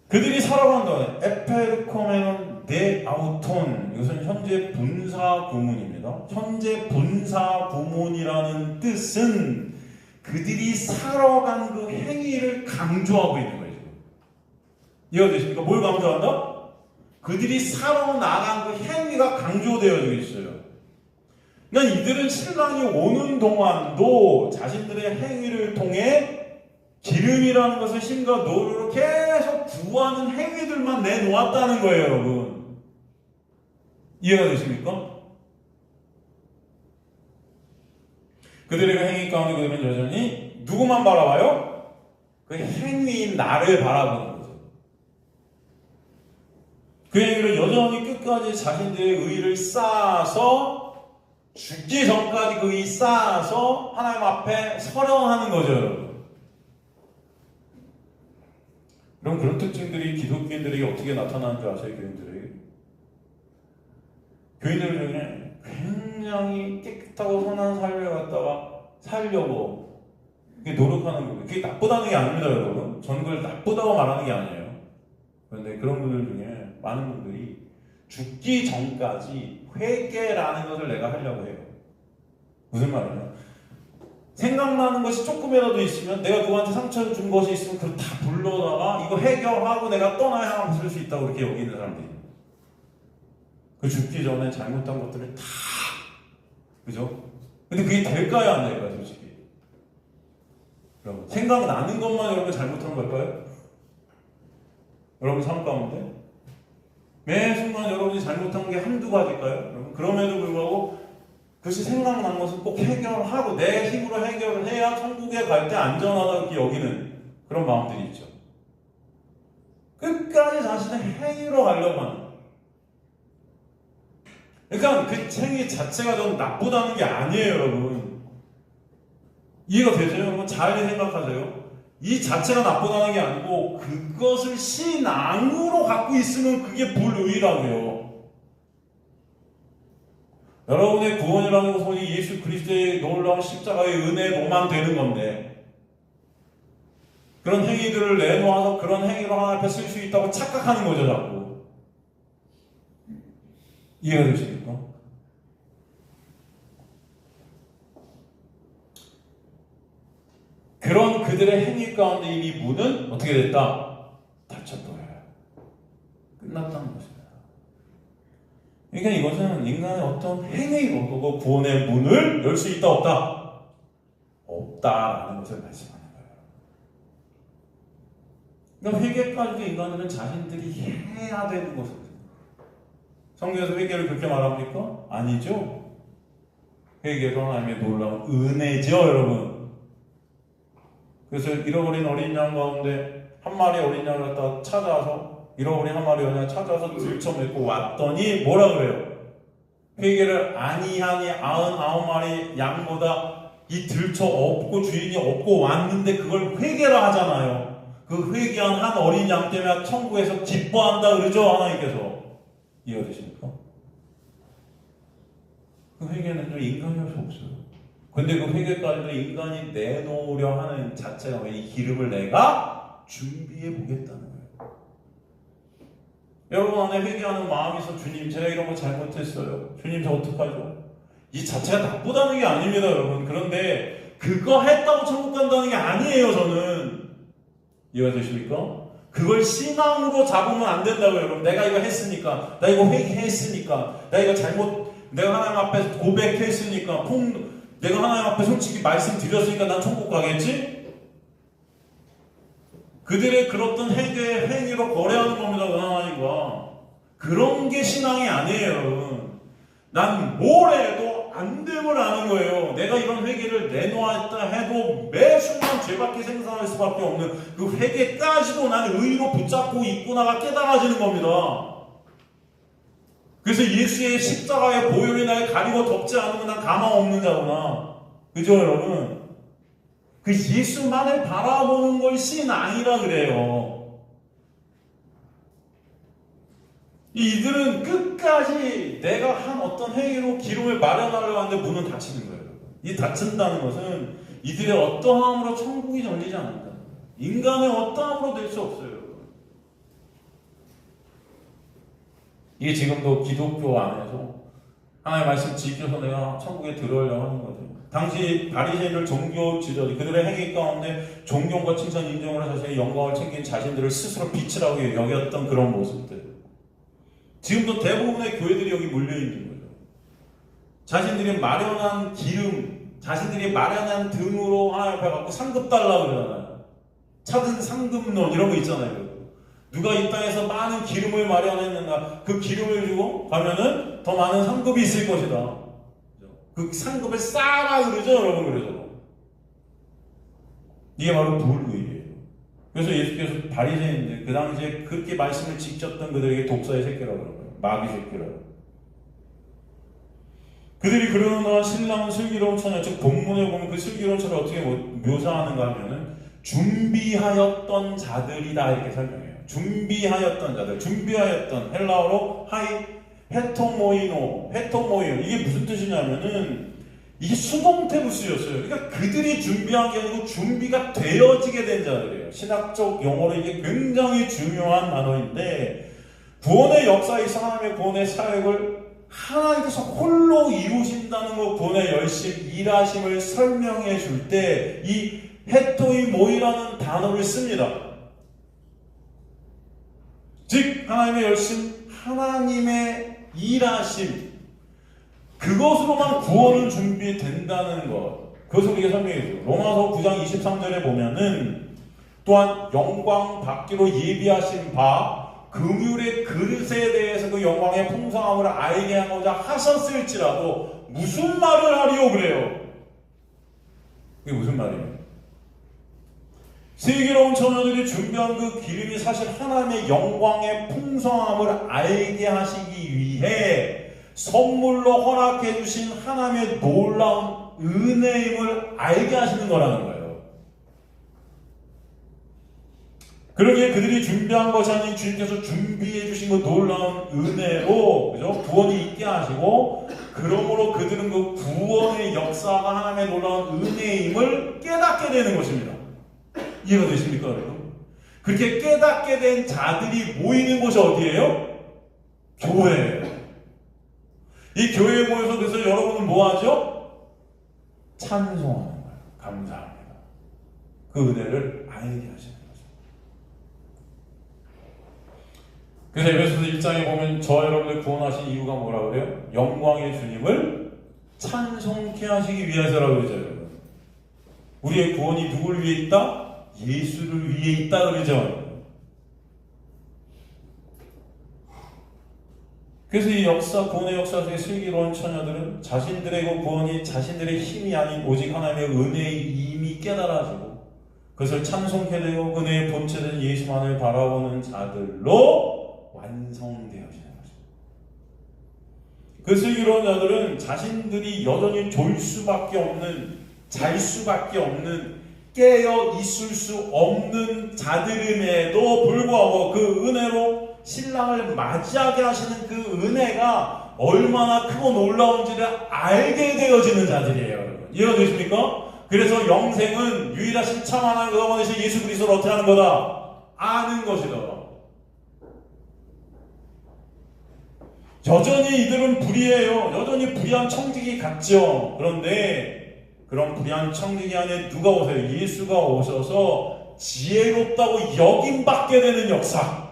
그들이 사러 간다. 에페르코메논 데 아우톤. 이것은 현재 분사 구문입니다. 현재 분사 구문이라는 뜻은 그들이 사러 간 그 행위를 강조하고 있는 거예요. 이해되십니까? 뭘 강조한다? 그들이 사러 나간 그 행위가 강조되어지고 있어요. 그러니까 이들은 신랑이 오는 동안도 자신들의 행위를 통해 기름이라는 것을 힘과 노력으로 계속 구하는 행위들만 내놓았다는 거예요, 여러분. 이해가 되십니까? 그들의 그 행위 가운데 그들은 여전히 누구만 바라봐요? 그 행위인 나를 바라보는 거죠. 그 행위를 여전히 끝까지 자신들의 의의를 쌓아서 죽기 전까지 그 의의 쌓아서 하나님 앞에 서령하는 거죠, 여러분. 그럼 그런 특징들이 기독교인들에게 어떻게 나타나는 줄 아세요, 교인들에게? 교인들 중에 굉장히 깨끗하고 선한 삶을 갖다가 살려고 노력하는 거예요. 그게 나쁘다는 게 아닙니다, 여러분. 저는 그걸 나쁘다고 말하는 게 아니에요. 그런데 그런 분들 중에 많은 분들이 죽기 전까지 회개라는 것을 내가 하려고 해요. 무슨 말이냐? 생각나는 것이 조금이라도 있으면 내가 누구한테 상처를 준 것이 있으면 그걸 다 불러다가 이거 해결하고 내가 떠나야 쓸 수 있다고 그렇게 여기는 사람들이 그 죽기 전에 잘못한 것들을 다 그죠? 근데 그게 될까요? 안 될까요? 솔직히 여러분 생각나는 것만 여러분 잘못한 걸까요? 여러분 삶 가운데 매 순간 여러분이 잘못한 게 한두 가지일까요? 여러분 그럼에도 불구하고 그것이 생각난 것은 꼭 해결하고 내 힘으로 해결을 해야 천국에 갈 때 안전하다 이렇게 여기는 그런 마음들이 있죠. 끝까지 자신의 행위로 가려고 하는 거예요. 그러니까 그 행위 자체가 좀 나쁘다는 게 아니에요, 여러분. 이해가 되세요? 여러분 잘 생각하세요. 이 자체가 나쁘다는 게 아니고 그것을 신앙으로 갖고 있으면 그게 불의라고요. 여러분의 구원이라는 것은 예수 그리스도의 놀라운 십자가의 은혜로만 되는 건데 그런 행위들을 내놓아서 그런 행위로 하나님 앞에 쓸 수 있다고 착각하는 거죠, 자꾸. 이해가 되십니까? 그런 그들의 행위 가운데 이미 문은 어떻게 됐다? 닫혔더래요. 끝났다는 것입니다. 그러니까 이것은 인간의 어떤 행위로 보고 구원의 문을 열 수 있다 없다? 없다라는 것을 말씀하는 거예요. 그러니까 회개까지도 인간들은 자신들이 해야 되는 것입니다. 성경에서 회개를 그렇게 말합니까? 아니죠. 회개도 하나님의 놀라운 은혜죠, 여러분. 그래서 잃어버린 어린 양 가운데 한 마리 어린 양을 갖다 찾아서 잃어버린 한 마리 어린 양 찾아서 들쳐매고 왔더니 뭐라 그래요? 회개를 아니하니 99마리 양보다 이 들쳐 업고 주인이 업고 왔는데 그걸 회개라 하잖아요. 그 회개한 한 어린 양 때문에 천국에서 기뻐한다 그러죠, 하나님께서. 이해되십니까? 그 회개는 좀 인간이 할 수 없어요. 근데 그 회개까지도 인간이 내놓으려 하는 자체가 왜 이 기름을 내가 준비해 보겠다는 거예요. 여러분 안에 회개하는 마음이 있어. 주님 제가 이런 거 잘못했어요. 주님 저 어떡하죠? 이 자체가 나쁘다는 게 아닙니다, 여러분. 그런데 그거 했다고 천국 간다는 게 아니에요, 저는. 이해가 되십니까? 그걸 신앙으로 잡으면 안 된다고요, 여러분. 내가 이거 했으니까, 나 이거 회개했으니까, 나 이거 내가 하나님 앞에 고백했으니까, 내가 하나님 앞에 솔직히 말씀드렸으니까 난 천국 가겠지? 그들의 그렇던 회개의 행위로 거래하는 겁니다. 그 하나님과. 그런 게 신앙이 아니에요. 난 뭘 해도 안 됨을 아는 거예요. 내가 이런 회개를 내놓았다 해도 매 순간 죄밖에 생산할 수밖에 없는 그 회개까지도 난 의로 붙잡고 있구나가 깨달아지는 겁니다. 그래서 예수의 십자가의 보혈이 날 가리고 덮지 않으면 난 가망 없는 자구나. 그죠, 여러분? 그 예수만을 바라보는 걸 신앙이라 그래요. 이들은 끝까지 내가 한 어떤 행위로 기름을 마련하려고 하는데 문은 닫히는 거예요. 이 닫힌다는 것은 이들의 어떠함으로 천국이 열리지 않는다. 인간의 어떠함으로 될 수 없어요. 이게 지금도 기독교 안에서 하나님의 말씀 지켜서 내가 천국에 들어오려고 하는 거죠. 당시 바리새인들 종교 지도자 그들의 행위 가운데 존경과 칭찬 인정을 자신의 영광을 챙긴 자신들을 스스로 빛이라고 여겼던 그런 모습들. 지금도 대부분의 교회들이 여기 몰려있는 거죠. 자신들이 마련한 기름, 자신들이 마련한 등으로 하나님 앞에 갖고 상급 달라고 그러잖아요. 차등 상급론 이런 거 있잖아요. 누가 이 땅에서 많은 기름을 마련했는가, 그 기름을 주고 가면은 더 많은 상급이 있을 것이다. 그 상급을 쌓아라 그러죠, 여러분. 그러죠. 이게 바로 불의예요. 그래서 예수께서 바리새인들 그 당시에 그렇게 말씀을 지켰던 그들에게 독사의 새끼라고 그러고요. 마귀 새끼라고. 그들이 그러는 동안 신랑은 슬기로운 처녀, 즉 본문에 보면 그 슬기로운 처녀를 어떻게 묘사하는가 하면은 준비하였던 자들이다 이렇게 설명해요. 준비하였던 자들, 준비하였던 헬라어로 헤토모이노 이게 무슨 뜻이냐면은 이게 수동태로 쓰였어요. 그러니까 그들이 준비한 게 아니고 준비가 되어지게 된 자들이에요. 신학적 용어로 이게 굉장히 중요한 단어인데 구원의 역사에서 하나님의 구원의 사역을 하나님께서 홀로 이루신다는 것, 구원의 열심, 일하심을 설명해 줄 때 이 헤토이모이라는 단어를 씁니다. 즉 하나님의 열심, 하나님의 일하심, 그것으로만 구원은 준비된다는 것. 그것을 우리가 설명해줘요. 로마서 9장 23절에 보면은 또한 영광 받기로 예비하신 바 긍휼의 그릇에 대해서 그 영광의 풍성함을 알게 하고자 하셨을지라도 무슨 말을 하리요 그래요. 그게 무슨 말이에요? 슬기로운 처녀들이 준비한 그 기름이 사실 하나님의 영광의 풍성함을 알게 하시기 위해 선물로 허락해 주신 하나님의 놀라운 은혜임을 알게 하시는 거라는 거예요. 그러기에 그들이 준비한 것이 아닌 주님께서 준비해 주신 그 놀라운 은혜로, 그죠? 구원이 있게 하시고, 그러므로 그들은 그 구원의 역사가 하나님의 놀라운 은혜임을 깨닫게 되는 것입니다. 이해가 되십니까, 여러분? 그렇게 깨닫게 된 자들이 모이는 곳이 어디예요? 교회예요. 이 교회에 모여서 그래서 여러분은 뭐 하죠? 찬송하는 거예요. 감사합니다. 그 은혜를 알게 하시는 거죠. 그래서 에베소서 1장에 보면 저 여러분을 구원하신 이유가 뭐라고 그래요? 영광의 주님을 찬송케 하시기 위해서라고 그러죠, 여러분. 우리의 구원이 누구를 위해 있다? 예수를 위해 있다 그러죠. 그래서 이 역사, 구원의 역사 속에 슬기로운 처녀들은 자신들의 그 구원이 자신들의 힘이 아닌 오직 하나님의 은혜의 이미 깨달아지고 그것을 찬송케 되고 은혜의 본체된 예수만을 바라보는 자들로 완성되어지는 것입니다. 그 슬기로운 자들은 자신들이 여전히 졸 수밖에 없는, 잘 수밖에 없는, 깨어 있을 수 없는 자들임에도 불구하고 그 은혜로 신랑을 맞이하게 하시는 그 은혜가 얼마나 크고 놀라운지를 알게 되어지는 자들이에요, 여러분. 이해가 되십니까? 그래서 영생은 유일하신 참 하나님 그 원하신 예수 그리스도를 어떻게 하는 거다? 아는 것이다. 여전히 이들은 불의해요. 여전히 불의한 청지기 같죠. 그런데 그런 불의한 청지기 안에 누가 오세요? 예수가 오셔서 지혜롭다고 여김받게 되는 역사.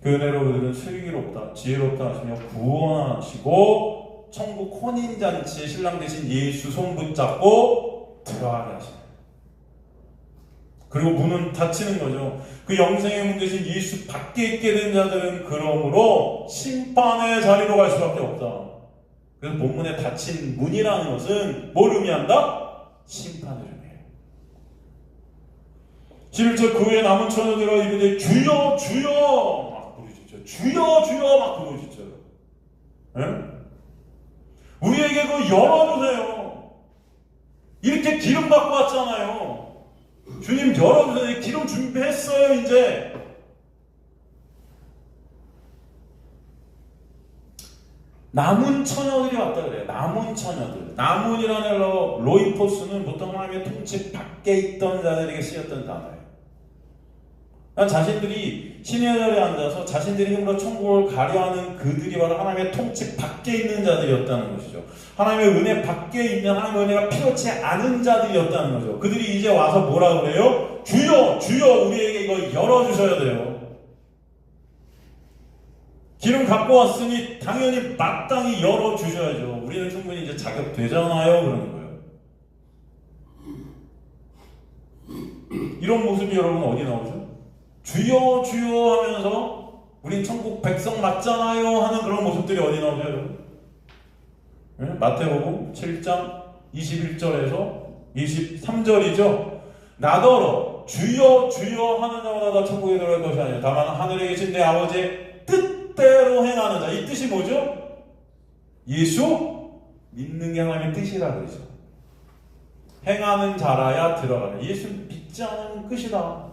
그 은혜로 그들은 슬기롭다, 지혜롭다 하시며 구원하시고 천국 혼인잔치에 신랑 되신 예수 손 붙잡고 들어가게 하시는. 그리고 문은 닫히는 거죠. 그 영생의 문 대신 예수 밖에 있게 된 자들은 그러므로 심판의 자리로 갈 수밖에 없다. 그래서 본문에 닫힌 문이라는 것은 뭘 의미한다? 심판을 의미해요. 11절 그 후에 남은 처녀들아 이르되 주여 주여 막 부르짖죠. 주여 주여 막 부르짖죠. 예? 우리에게 그 열어주세요. 이렇게 기름 받고 왔잖아요. 주님 열어주세요. 기름 준비했어요 이제. 남은 처녀들이 왔다 그래요. 남은 처녀들. 남은이라는 로이포스는 보통 하나님의 통치 밖에 있던 자들에게 쓰였던 단어예요. 자신들이 신의 자리에 앉아서 자신들의 힘으로 천국을 가려하는 그들이 바로 하나님의 통치 밖에 있는 자들이었다는 것이죠. 하나님의 은혜 밖에 있는 하나님의 은혜가 필요치 않은 자들이었다는 거죠. 그들이 이제 와서 뭐라 그래요? 주여 주여 우리에게 이거 열어주셔야 돼요. 기름 갖고 왔으니 당연히 마땅히 열어주셔야죠. 우리는 충분히 이제 자격 되잖아요. 그러는 거예요. 이런 모습이 여러분 어디 나오죠? 주여 주여 하면서 우린 천국 백성 맞잖아요 하는 그런 모습들이 어디 나오죠 여러분? 네? 마태복음 7장 21절에서 23절이죠. 나더러 주여 주여 하는 자마다 다 천국에 들어갈 것이 아니라 다만 하늘에 계신 내 아버지의 뜻대로 행하는 자. 이 뜻이 뭐죠? 예수 믿는 게 하나님의 뜻이라 그러죠. 행하는 자라야 들어가는. 예수 믿지 않으면 끝이다.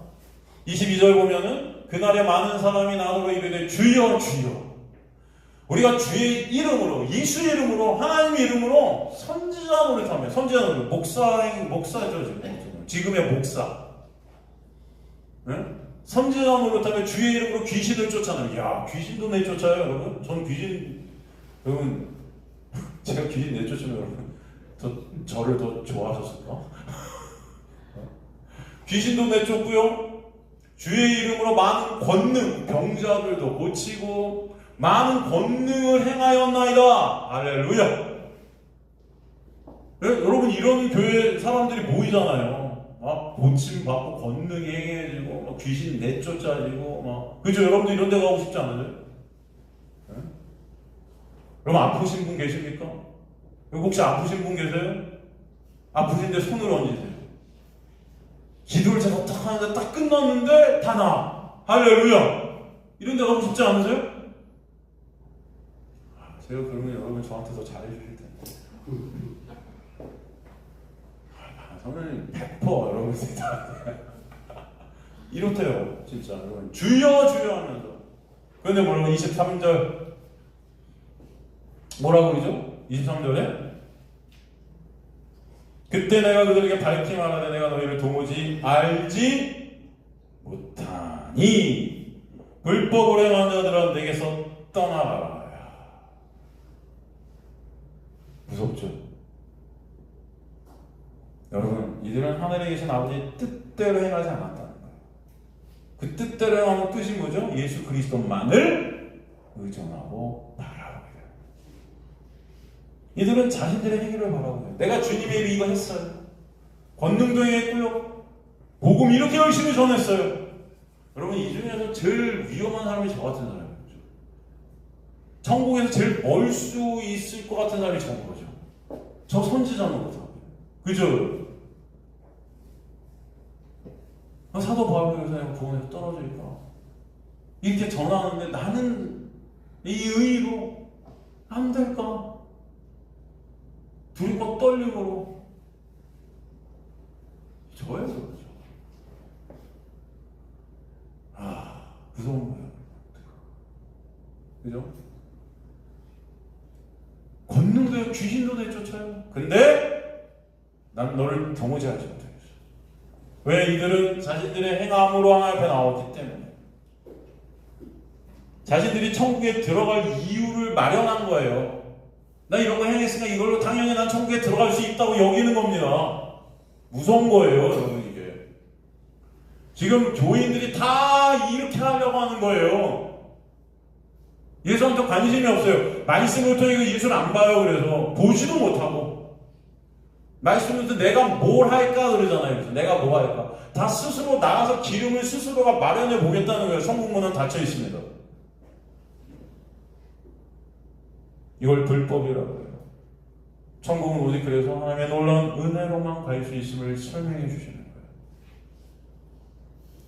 22절 보면은 그날에 많은 사람이 나더러 이르되 주여 주여 우리가 주의 이름으로 예수의 이름으로 하나님의 이름으로 선지자 노릇하며 선지자 노릇 목사죠 지금의 목사 네? 선지자 노릇하며 주의 이름으로 귀신을 쫓아내요. 야 귀신도 내쫓아요 여러분. 전 귀신 여러분 제가 귀신 내쫓으면 여러분 저를 더 좋아하셨을까? 귀신도 내쫓고요. 주의 이름으로 많은 권능, 병자들도 고치고 많은 권능을 행하였나이다. 할렐루야. 네? 여러분 이런 교회 사람들이 모이잖아요. 막 고침 받고 권능이 행해지고 막 귀신 내쫓아지고 막 그죠? 여러분들 이런 데 가고 싶지 않으세요? 네? 여러분 아프신 분 계십니까? 혹시 아프신 분 계세요? 아프신데 손을 얹으세요. 기도를 제가 딱 하는데 딱 끝났는데 다 나아. 할렐루야. 이런 데 가고 싶지 않으세요? 제가 그러면 여러분 저한테 더 잘해주실 텐데. 저는 100% 여러분들 다 이렇대요 진짜 여러분. 주여 주여 하면서. 그런데 뭐라고 23절 뭐라고 그러죠? 23절에 그때 내가 그들에게 밝히 말하되 내가 너희를 도무지 알지 못하니 불법으로 행하는 자들아 내게서 떠나가라. 무섭죠? 여러분 이들은 하늘에 계신 아버지의 뜻대로 행하지 않았다는 거예요. 그 뜻대로 행하는 뜻이 뭐죠? 예수 그리스도만을 의존하고 바라보게 돼요. 이들은 자신들의 행위를 바라보게 돼요. 내가 주님의 일을 이거 했어요. 권능도 행했고요. 복음 이렇게 열심히 전했어요. 여러분 이 중에서 제일 위험한 사람이 저 같은 사람이죠. 천국에서 제일 멀 수 있을 것 같은 사람이 저인 거죠. 저 선지자는 거죠. 그죠? 사도 바울이 그냥 구원에서 떨어질까? 이렇게 전하는데 나는 이 의의로 안 될까? 두렵고 떨림으로 저예요, 그렇죠? 무서운 거예요. 그죠? 권능도 귀신도 내쫓아요. 근데 난 너를 도무지 하지 못하겠어. 왜? 이들은 자신들의 행함으로 하나님 앞에 나왔기 때문에. 자신들이 천국에 들어갈 이유를 마련한 거예요. 나 이런 거 행했으니까 이걸로 당연히 난 천국에 들어갈 수 있다고 여기는 겁니다. 무서운 거예요, 여러분 이게. 지금 교인들이 다 이렇게 하려고 하는 거예요. 예수한테 관심이 없어요. 말씀을 통해 예수를 안 봐요. 그래서 보지도 못하고 말씀에서 내가 뭘 할까 그러잖아요. 그래서 내가 뭐 할까? 다 스스로 나가서 기름을 스스로가 마련해 보겠다는 거예요. 천국문은 닫혀 있습니다. 이걸 불법이라고 해요. 천국은 오직 그래서 하나님의 놀라운 은혜로만 갈 수 있음을 설명해 주시는 거예요.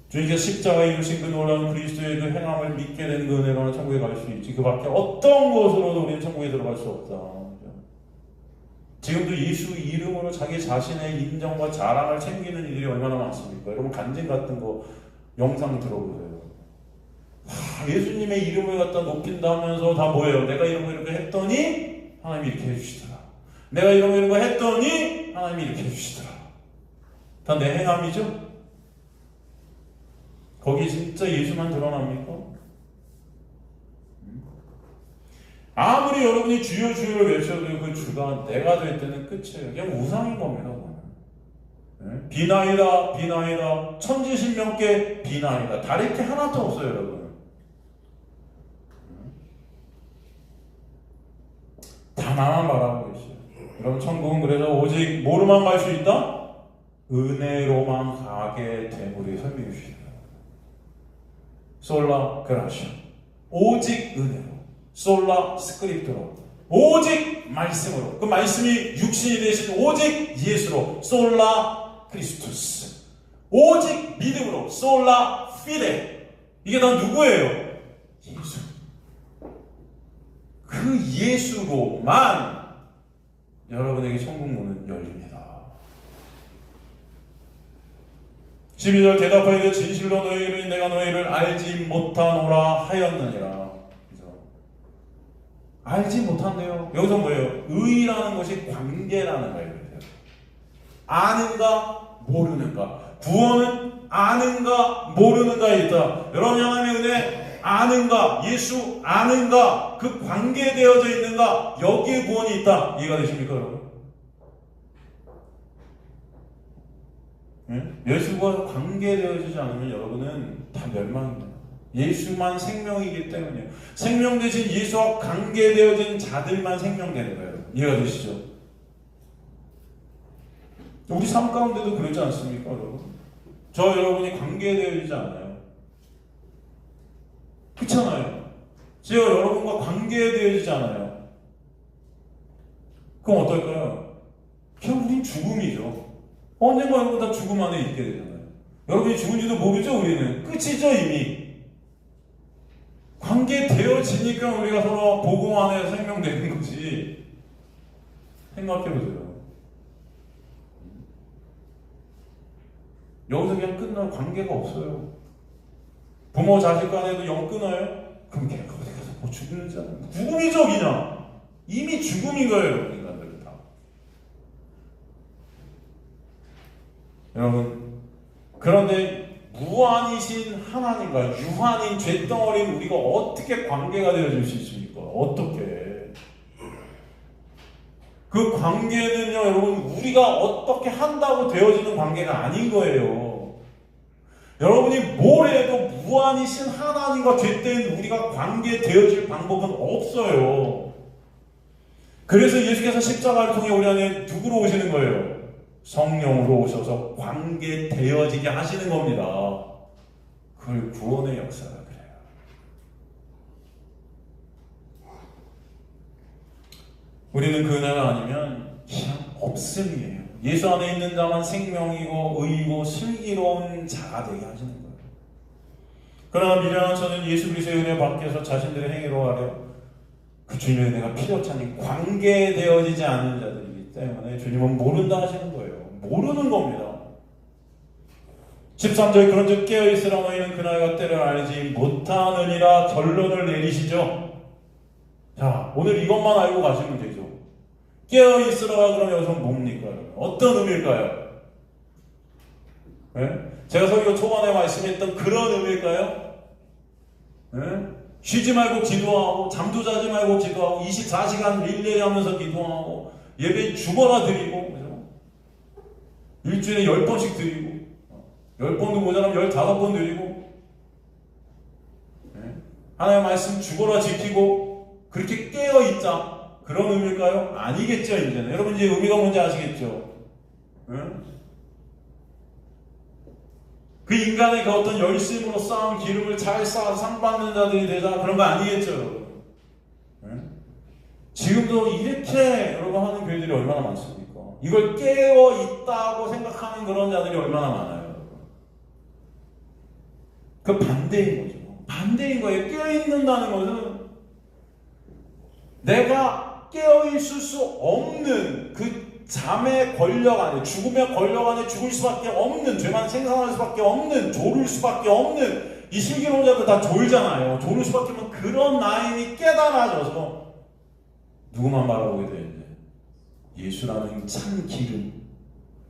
주님께서 십자가에 이루신 그 놀라운 그리스도의 그 행함을 믿게 된 그 은혜로는 천국에 갈 수 있지. 그 밖에 어떤 것으로도 우리는 천국에 들어갈 수 없다. 지금도 예수 이름으로 자기 자신의 인정과 자랑을 챙기는 이들이 얼마나 많습니까? 여러분 간증 같은 거 영상 들어보세요. 예수님의 이름을 갖다 높인다 하면서 다 뭐예요? 내가 이런 거 이렇게 했더니 하나님이 이렇게 해주시더라. 내가 이런 거 했더니 하나님이 이렇게 해주시더라. 다 내 행함이죠? 거기 진짜 예수만 드러납니까? 아무리 여러분이 주여 주여를 외쳐도 그 주가 내가 될 때는 끝이에요. 그냥 우상인 겁니다. 네? 비나이다 비나이다 천지신명께 비나이다 다를 게 하나도 없어요. 여러분 다 나만 바라고 계세요. 여러분 천국은 그래서 오직 뭐로만 갈 수 있다? 은혜로만 가게 됨을 설명해 주시다. 솔라 그라시아 오직 은혜로 솔라 스크립트로 오직 말씀으로 그 말씀이 육신이 되신 오직 예수로 솔라 크리스투스 오직 믿음으로 솔라 피데 이게 다 누구예요? 예수. 그 예수로만 여러분에게 천국 문은 열립니다. 12절 대답하여 진실로 너희를 내가 너희를 알지 못하노라 하였느니라. 알지 못한대요. 여기서 뭐예요? 의라는 것이 관계라는 거예요. 아는가 모르는가. 구원은 아는가 모르는가에 있다. 여러분 하나님의 은혜 아는가 예수 아는가 그 관계되어져 있는가 여기에 구원이 있다. 이해가 되십니까 여러분? 네? 예수와 관계되어지지 않으면 여러분은 다 멸망입니다. 예수만 생명이기 때문이에요. 생명 대신 예수와 관계되어진 자들만 생명되는 거예요. 이해가 되시죠? 우리 삶 가운데도 그러지 않습니까, 여러분? 저 여러분이 관계되어지지 않아요. 그렇잖아요. 제가 여러분과 관계되어지지 않아요. 그럼 어떨까요? 그냥 우린 죽음이죠. 언젠가 여러분 다 죽음 안에 있게 되잖아요. 여러분이 죽은지도 모르죠, 우리는. 끝이죠, 이미. 관계되어지니까 우리가 서로 복음 안에 생명되는 거지. 생각해보세요. 여기서 그냥 끝나요. 관계가 없어요. 부모 자식 간에도 영 끊어요? 그럼 걔가 어디 가서 뭐 죽는지 아는 죽음이죠 그냥. 이미 죽음인 거예요. 인간들은 다. 여러분 그런데 무한이신 하나님과 유한인 죄덩어리인 우리가 어떻게 관계가 되어질 수 있습니까? 어떻게? 그 관계는요 여러분 우리가 어떻게 한다고 되어지는 관계가 아닌 거예요. 여러분이 뭘 해도 무한이신 하나님과 죄된 우리가 관계 되어질 방법은 없어요. 그래서 예수께서 십자가를 통해 우리 안에 누구로 오시는 거예요? 성령으로 오셔서 관계 되어지게 하시는 겁니다. 그걸 구원의 역사라 그래요. 우리는 그 은혜가 아니면 그냥 없음이에요. 예수 안에 있는 자만 생명이고 의이고 슬기로운 자가 되게 하시는 거예요. 그러나 미련한 저는 예수 그리스도의 은혜 밖에서 자신들의 행위로 하려 그 주님의 은혜가 필요치 않은 관계되어지지 않은 자들이기 때문에 주님은 모른다 하시는 거예요. 모르는 겁니다. 13절 그런즉 깨어있으라 너희는 그날과 때를 알지 못하느니라 결론을 내리시죠. 자 오늘 이것만 알고 가시면 되죠. 깨어있으라 그러면 여기서 뭡니까? 어떤 의미일까요? 네? 제가 설교 초반에 말씀했던 그런 의미일까요? 네? 쉬지 말고 기도하고 잠도 자지 말고 기도하고 24시간 릴레이 하면서 기도하고 예배 죽어라 드리고 그죠? 일주일에 10번씩 드리고 10번도 모자라면 15번 드리고 네? 하나님의 말씀 죽어라 지키고 그렇게 깨어있자 그런 의미일까요? 아니겠죠 이제는. 여러분 이제 의미가 뭔지 아시겠죠? 응? 그 인간의 그 어떤 열심으로 쌓은 기름을 잘 쌓아서 상 받는 자들이 되자 그런 거 아니겠죠, 여러분? 응? 지금도 이렇게 여러분 하는 교회들이 얼마나 많습니까? 이걸 깨어 있다고 생각하는 그런 자들이 얼마나 많아요, 여러분? 그 반대인 거죠. 반대인 거예요. 깨어 있는다는 것은 내가 깨어 있을 수 없는 그 잠의 권력 안에, 죽음의 권력 안에 죽을 수밖에 없는, 죄만 생산할 수밖에 없는, 졸을 수밖에 없는, 이 실기론자들 다 졸잖아요. 졸을 수밖에 없는 그런 나인이 깨달아져서 누구만 바라보게 되는데 예수라는 참 기름,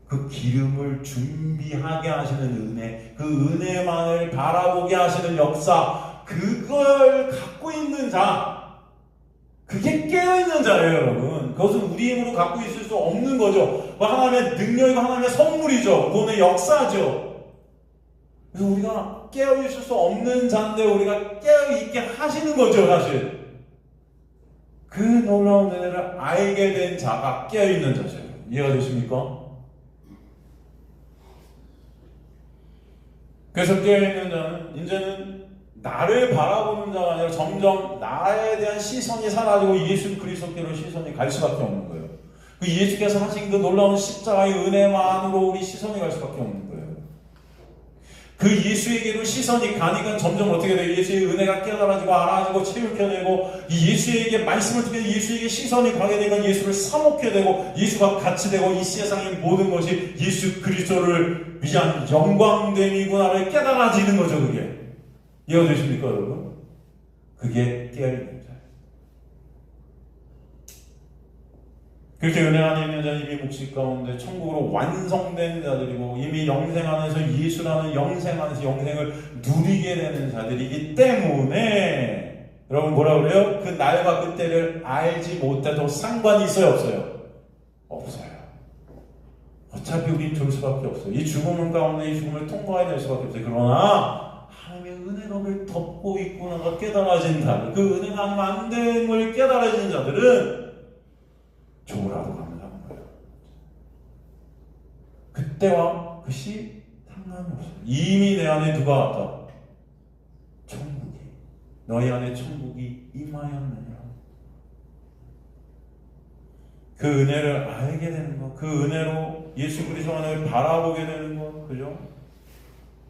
그 기름을 준비하게 하시는 은혜, 그 은혜만을 바라보게 하시는 역사, 그걸 갖고 있는 자, 그게 깨어있는 자예요, 여러분. 그것은 우리 힘으로 갖고 있을 수 없는 거죠. 하나님의 능력이고 하나님의 선물이죠. 그분의 역사죠. 그래서 우리가 깨어있을 수 없는 자인데 우리가 깨어있게 하시는 거죠, 사실. 그 놀라운 은혜를 알게 된 자가 깨어있는 자죠. 이해가 되십니까? 그래서 깨어있는 자는 이제는 나를 바라보는 자가 아니라 점점 나에 대한 시선이 사라지고 예수 그리스도께로 시선이 갈 수밖에 없는 거예요. 그 예수께서 하신 그 놀라운 십자가의 은혜만으로 우리 시선이 갈 수밖에 없는 거예요. 그 예수에게로 시선이 가니까 점점 어떻게 돼요? 예수의 은혜가 깨달아지고 알아지고 체육해 되고 이 예수에게 말씀을 듣게 예수에게 시선이 가게 되면 예수를 사먹게 되고 예수가 같이 되고 이 세상의 모든 것이 예수 그리스도를 위한 영광됨이구나를 깨달아지는 거죠. 그게 이해가 되십니까, 여러분? 그게 깨어있는 자예요. 그렇게 은혜 안에 있는 자는 이미 묵시 가운데 천국으로 완성된 자들이고 이미 영생 안에서 예수라는 영생 안에서 영생을 누리게 되는 자들이기 때문에 여러분 뭐라 그래요? 그 날과 그때를 알지 못해도 상관이 있어요, 없어요? 없어요. 어차피 우린 죽을 수밖에 없어요. 이 죽음 가운데 이 죽음을 통과해야 될 수밖에 없어요. 그러나 하나님의 은혜가 를 덮고 있구나가 깨달아진 자들, 그 은혜가 아니면 안 되는 걸 깨달아진 자들은 조라도 감사한 거예요. 그때와 그 시 상관이 없어요. 이미 내 안에 누가 왔다? 천국이. 너희 안에 천국이 임하였느냐. 그 은혜를 알게 되는 것, 그 은혜로 예수 그리스도 안을 바라보게 되는 것, 그죠?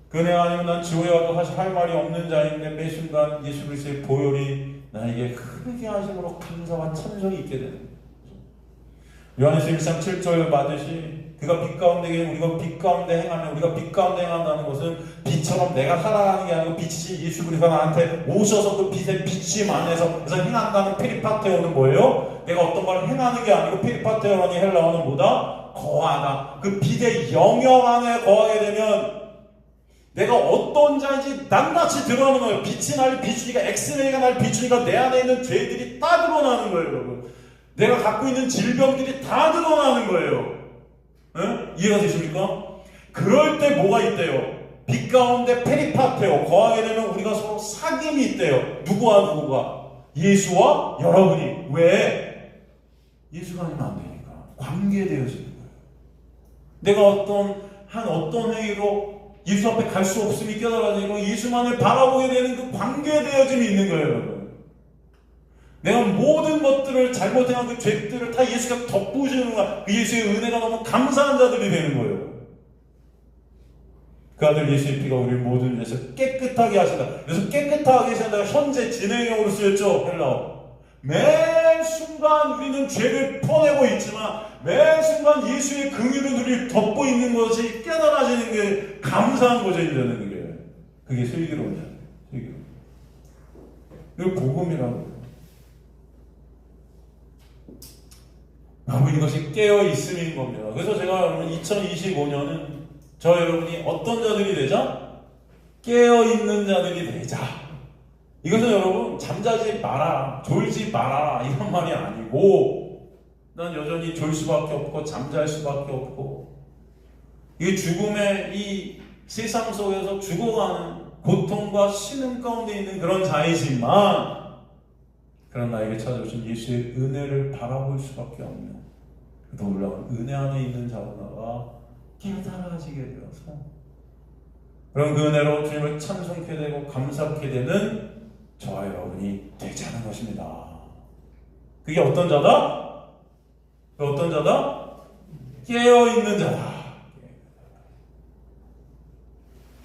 그 은혜 아니면 난 지옥에 와도 사실 할 말이 없는 자인데 매 순간 예수 그리스도의 보혈이 나에게 크게 하심으로 감사와 찬송이 있게 되는 거예요. 요한일서 1장 7절 받으시 그가 빛 가운데 계시고 우리가 빛 가운데 행하면 우리가 빛 가운데 행한다는 것은 빛처럼 내가 살아가는 게 아니고 빛이 예수 그리스도가 나한테 오셔서 그 빛의 비침 안에서 그래서 행한다는 페리파테오는 뭐예요? 내가 어떤 걸 행하는 게 아니고 페리파테오라니 헬라어는 뭐다? 거하다. 그 빛의 영역 안에 거하게 되면 내가 어떤 자인지 낱낱이 드러나는 거예요. 빛이 날 비추니까 엑스레이가 날 비추니까 내 안에 있는 죄들이 다 드러나는 거예요, 여러분. 내가 갖고 있는 질병들이 다 드러나는 거예요. 네? 이해가 되십니까? 그럴 때 뭐가 있대요? 빛 가운데 페리파테오 거하게 되면 우리가 서로 사귐이 있대요. 누구와 누구가? 예수와 여러분이. 왜? 예수가 아니면 안 되니까. 관계되어지는 거예요. 내가 어떤 행위로 예수 앞에 갈 수 없음이 깨달아지고 예수만을 바라보게 되는 그 관계되어짐이 있는 거예요, 여러분. 내가 모든 것들을 잘못한 그 죄들을 다 예수가 덮으시는 거야. 그 예수의 은혜가 너무 감사한 자들이 되는 거예요. 그 아들 예수의 피가 우리 모든 죄에서 깨끗하게 하신다. 그래서 깨끗하게 하신다가 현재 진행형으로 쓰였죠, 헬라어. 매 순간 우리는 죄를 퍼내고 있지만 매 순간 예수의 긍휼은 우리를 덮고 있는 것이 깨달아지는 게 감사한 거죠, 이제는 그게. 그게 슬기로운 자예요. 슬기로운. 이거 복음이라고. 여러분 이것이 깨어있음인 겁니다. 그래서 제가 여러분 2025년은 저 여러분이 어떤 자들이 되자? 깨어있는 자들이 되자. 이것은 여러분 잠자지 마라, 졸지 마라 이런 말이 아니고 난 여전히 졸 수밖에 없고 잠잘 수밖에 없고 이 죽음의 이 세상 속에서 죽어가는 고통과 신음 가운데 있는 그런 자이지만 그런 나에게 찾아오신 예수의 은혜를 바라볼 수밖에 없는 놀라운 은혜 안에 있는 자로다가 깨달아지게 되어서 그런 그 은혜로 주님을 찬송케 되고 감사하게 되는 저와 여러분이 되자는 것입니다. 그게 어떤 자다? 그 어떤 자다? 깨어있는 자다.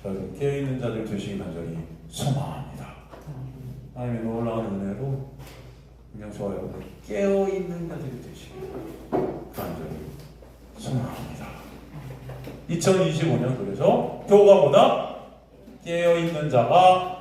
저희도 깨어있는 자들 되시기 간절히 소망합니다. 하나님의 놀라운 은혜로 그냥 저와 여러분 깨어있는 자들이 되시기 간절히 소망합니다. 2025년 그래서 교과보다 깨어있는 자가